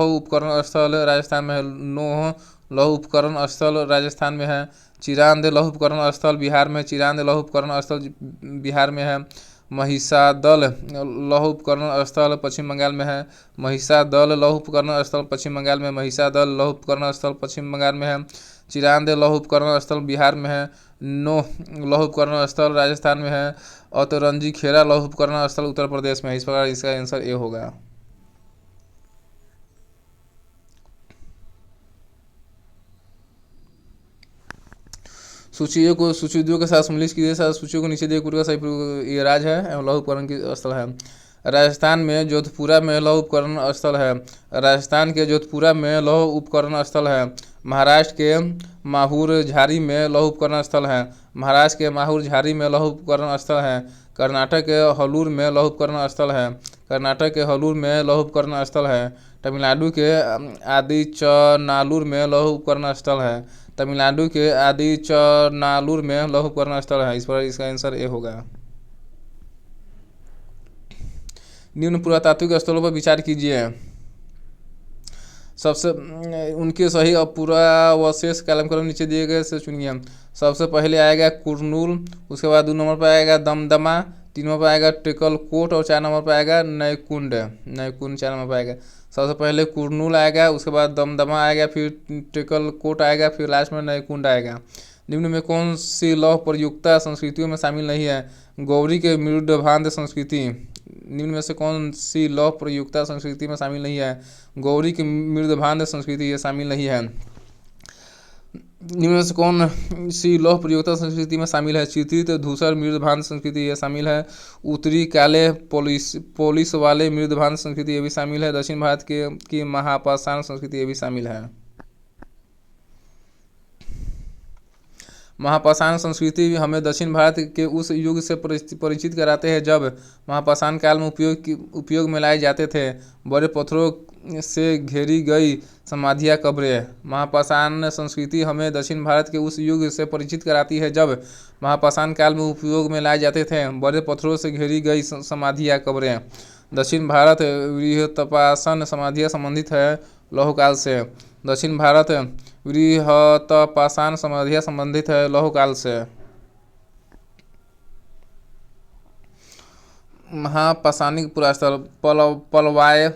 उपकरण स्थल राजस्थान में है। नोह लौह उपकरण स्थल राजस्थान में है। चिरांद लौह उपकरण स्थल बिहार में। चिरांद लौह उपकरण स्थल बिहार में है। महिषादल लौह उपकरण स्थल पश्चिम बंगाल में है। महिषादल लौह उपकरण स्थल पश्चिम बंगाल में। महिषादल लौह उपकरण स्थल पश्चिम बंगाल में है। चिरांद लौह उपकरण स्थल बिहार में है। नो लौह उपकरण स्थल राजस्थान में है। औतरंजी खेरा लौह उपकरण स्थल उत्तर प्रदेश में है। इस प्रकार इसका आंसर ए होगा। सूचियों को सूचियों के साथ सम्मिलित कीजिए। साथ सूचियों को नीचे दिए पूर्व का सही ये राज है एवं लौह उपकरण की स्थल है। राजस्थान में जोधपुरा में लौह उपकरण स्थल है। राजस्थान के जोधपुरा में लौह उपकरण स्थल है। महाराष्ट्र के माहूर झारी में लौह उपकरण स्थल है। महाराष्ट्र के माहूर झारी में लौह उपकरण स्थल है। कर्नाटक के हलूर में लौह उपकरण स्थल है। कर्नाटक के हलूर में लौह उपकरण स्थल है। तमिलनाडु के आदिचनालूर में लौह उपकरण स्थल है। तमिलनाडु के आदिचनालूर में लौह उपकरण स्थल है। इस पर इसका आंसर ए होगा। निम्न पुरातात्विक स्थलों पर विचार कीजिए। सबसे उनके सही और पुरावशेष कालक्रम नीचे दिए गए से चुनिए। सबसे पहले आएगा कुरनूल, उसके बाद 2 नंबर पर आएगा दमदमा, 3 नंबर पर आएगा टेकलकोट और 4 नंबर पर आएगा नैकुंड। 4 नंबर पर आएगा। सबसे पहले कुरनूल आएगा, उसके बाद दमदमा आएगा, फिर टेकलकोट आएगा, फिर लास्ट में नैकुंड आएगा। निम्न में कौन सी लौह प्रयुक्ता संस्कृतियों में शामिल नहीं है? गौरी के मृदभांड संस्कृति। निम्न में से कौन सी लौह प्रयुक्ता संस्कृति में शामिल नहीं है? गौरी की मृदभांड संस्कृति ये शामिल नहीं है। निम्न में से कौन सी लौह प्रयुक्ता संस्कृति में शामिल है? चित्रित धूसर मृदभांड संस्कृति ये शामिल है। उत्तरी काले पोलिस वाले मृदभांड संस्कृति ये भी शामिल है। दक्षिण भारत की महापाषाण संस्कृति ये भी शामिल है। महापाषाण संस्कृति हमें दक्षिण भारत के उस युग से परिचित कराते हैं जब महापाषाण काल में उपयोग में लाए जाते थे। बड़े पत्थरों से घेरी गई समाधियाँ कब्रें। महापाषाण संस्कृति हमें दक्षिण भारत के उस युग से परिचित कराती है जब महापाषाण काल में उपयोग में लाए जाते थे। बड़े पत्थरों से घेरी गई समाधियाँ कब्रें। दक्षिण भारत वृहत्पाषाण समाधियाँ संबंधित है लौह काल से। दक्षिण भारत वृहत्पाषाण समाधियाँ संबंधित है लौह काल से। महापाषाणिक पुरास्थल पलवाए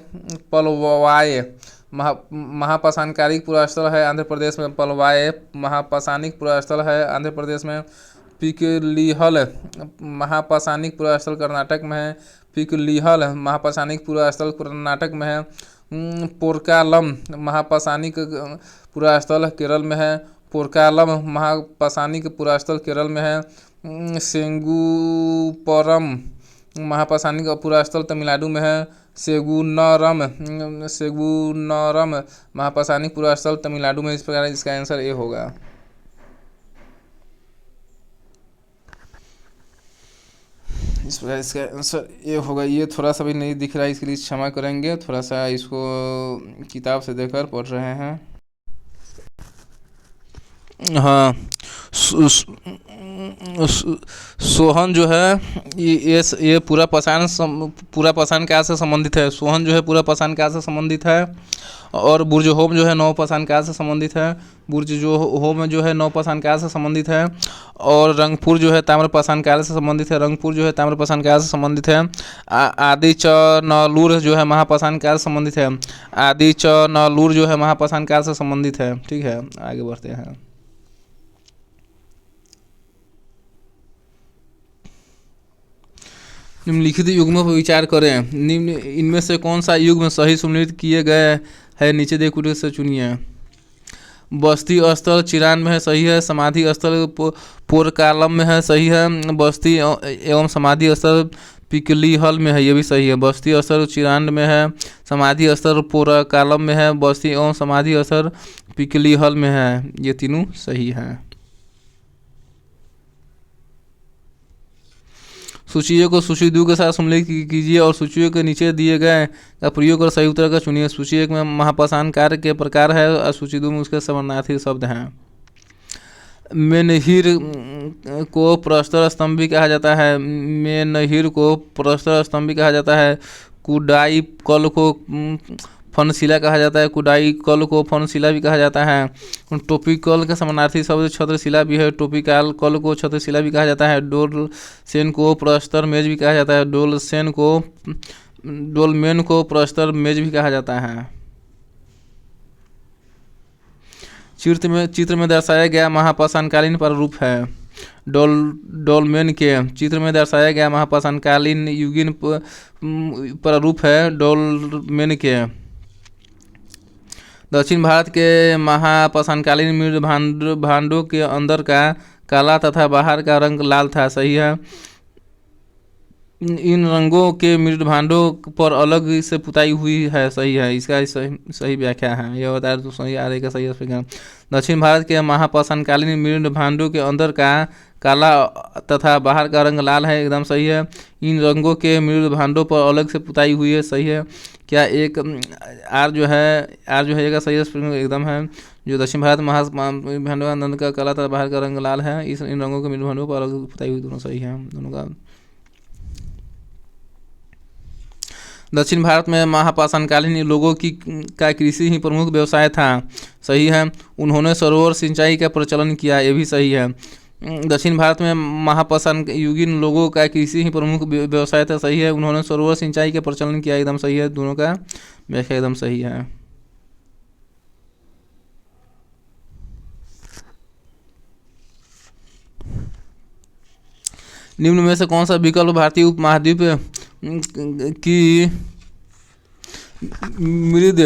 महापाषाणकारिक पुरास्थल है आंध्र प्रदेश में। पलवाए महापाषाणिक पुरास्थल है आंध्र प्रदेश में। पिकलीहल महापाषाणिक पुरास्थल कर्नाटक में है। पिकलीहल महापाषाणिक पुरास्थल कर्नाटक में है। पोरकालम महापाषाणिक पुरास्थल केरल में है। पोरकालम महापाषाणिक पुरास्थल केरल में है। सेंगुपरम महापाषाणिक पुरास्थल तमिलनाडु में है। सेगुनरम महापाषाणिक पुरास्थल तमिलनाडु में। इस प्रकार इसका आंसर ए होगा। इस प्रकार इसका आंसर ये होगा। ये थोड़ा सा भी नहीं दिख रहा है, इसके लिए क्षमा करेंगे। थोड़ा सा इसको किताब से देखकर पढ़ रहे हैं। हाँ, सोहन जो है ये पूरा पाषाण काल से संबंधित है। सोहन जो है पूरा पाषाण काल से संबंधित है। और बुर्ज होम जो है नवपाषाण काल से संबंधित है। बुर्ज जो होम जो है नवपाषाण काल से संबंधित है। और रंगपुर जो है ताम्रपाषाण काल से संबंधित है। रंगपुर जो है ताम्रपाषाण काल से संबंधित है। आदिचनालूर जो है महापाषाण काल से संबंधित है। आदिचनालूर जो है महापाषाण काल से संबंधित है। ठीक है, आगे बढ़ते हैं। निम्नलिखित युग्मों पर विचार करें। निम्न इनमें से कौन सा युग्म सही सम्मिलित किए गए है? नीचे दिए कुछ से चुनिए। बस्ती स्थल चिरान में है, सही है। समाधि स्थल पोरकालम में है, सही है। बस्ती एवं समाधि स्थल पिकलीहल में है, ये भी सही है। बस्ती स्थल चिरान में है। समाधि स्थल पोरकालम में है। बस्ती एवं समाधि स्थल पिकलीहल में है। ये तीनों सही हैं। सूचियों को सूची 2 के साथ सम्मिलित कीजिए और सूचियों के नीचे दिए गए का प्रयोग कर सही उत्तर का चुनिए। सूची 1 में महापाषाण कार्य के प्रकार है और सूची 2 में उसके समानार्थी शब्द हैं। मेनहिर को प्रस्तर स्तंभ भी कहा जाता है। मेनहिर को प्रस्तर स्तंभ भी कहा जाता है। कुडाई कल को फनशिला कहा जाता है। कुडाइकल को फनशिला भी कहा जाता है। टॉपिकल का समानार्थी शब्द छत्रशिला भी है। टॉपिकल कल को छत्रशिला भी कहा जाता है। डोलसेन को प्रस्तर मेज भी कहा जाता है। डोलमेन को प्रस्तर मेज भी कहा जाता है। चित्र में दर्शाया गया महापाषाणकालीन प्रारूप है। डोलमेन के चित्र में दर्शाया गया महापाषाणकालीन युगीन प्रारूप है। डोलमेन के दक्षिण भारत के महापाषाणकालीन मृद भांडों के अंदर का काला तथा बाहर का रंग लाल था। सही है। इन रंगों के मृद भांडों पर अलग से पुताई हुई है। सही है। इसका सही व्याख्या है। यह बता तो सही आ रहेगा। सही है। दक्षिण भारत के महापाषाणकालीन मृद भांडों के अंदर का काला तथा बाहर का रंग लाल है। एकदम सही है। इन रंगों के मृद भांडों पर अलग से पुताई हुई है। सही है। क्या एक आर जो है का सही है। एकदम है। जो दक्षिण भारत भांडों के अंदर का काला तथा बाहर का रंग लाल है, इन रंगों के मृद भांडों पर अलग से पुताई हुई, दोनों सही है। दोनों का दक्षिण भारत में महापाषाणकालीन लोगों का कृषि ही प्रमुख व्यवसाय था। सही है। उन्होंने सरोवर सिंचाई का प्रचलन किया। ये भी सही है। दक्षिण भारत में महापाषाण युगीन लोगों का कृषि ही प्रमुख व्यवसाय था। सही है। उन्होंने सरोवर सिंचाई का प्रचलन किया। एकदम सही है। दोनों का व्याख्या एकदम सही है। निम्न में से कौन सा विकल्प भारतीय उपमहाद्वीप की मृद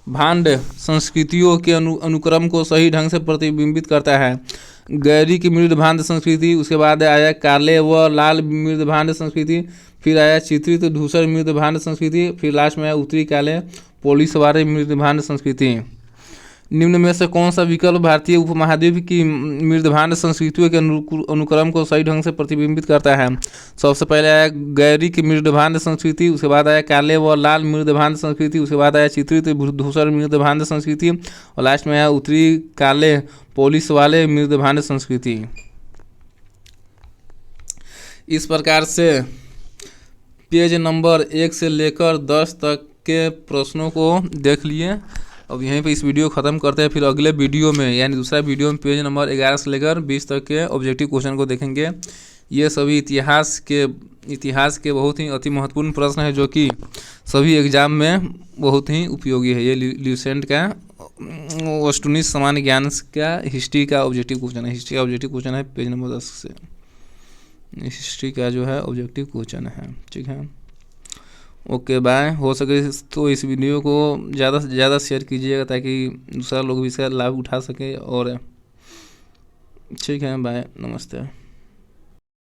भांड संस्कृतियों के अनुक्रम को सही ढंग से प्रतिबिंबित करता है? गैरी की मृद भांड संस्कृति, उसके बाद आया काले व लाल मृद भांड संस्कृति, फिर आया चित्रित धूसर मृद भांड संस्कृति, फिर लास्ट में आया उत्तरी काले पोलिस वाले मृद भांड संस्कृति। निम्न में से कौन सा विकल्प भारतीय उपमहाद्वीप की मृद भांड संस्कृतियों के अनुक्रम को सही ढंग से प्रतिबिंबित करता है? सबसे पहले आया गैरी की मृद भांड संस्कृति, उसके बाद आया काले व लाल मृद भांड संस्कृति, उसके बाद आया चित्रित धूसर मृद भांड संस्कृति और लास्ट में आया उत्तरी काले पोलिस वाले मृद भांड संस्कृति। इस प्रकार से पेज नंबर 1 से लेकर 10 तक के प्रश्नों को देख लिए। अब यहीं पे इस वीडियो ख़त्म करते हैं। फिर अगले वीडियो में यानी दूसरा वीडियो में पेज नंबर 11 से लेकर 20 तक के ऑब्जेक्टिव क्वेश्चन को देखेंगे। ये सभी इतिहास के बहुत ही अति महत्वपूर्ण प्रश्न है जो कि सभी एग्जाम में बहुत ही उपयोगी है। ये ल्यूसेंट का वस्तुनिष्ठ सामान्य ज्ञान का हिस्ट्री का ऑब्जेक्टिव क्वेश्चन है। हिस्ट्री का ऑब्जेक्टिव क्वेश्चन है पेज नंबर 10 से। हिस्ट्री का जो है ऑब्जेक्टिव क्वेश्चन है। ठीक है। Okay bye. हो सके तो इस वीडियो को ज़्यादा से ज़्यादा शेयर कीजिएगा ताकि दूसरा लोग भी इसका लाभ उठा सके। और ठीक है, बाय, नमस्ते।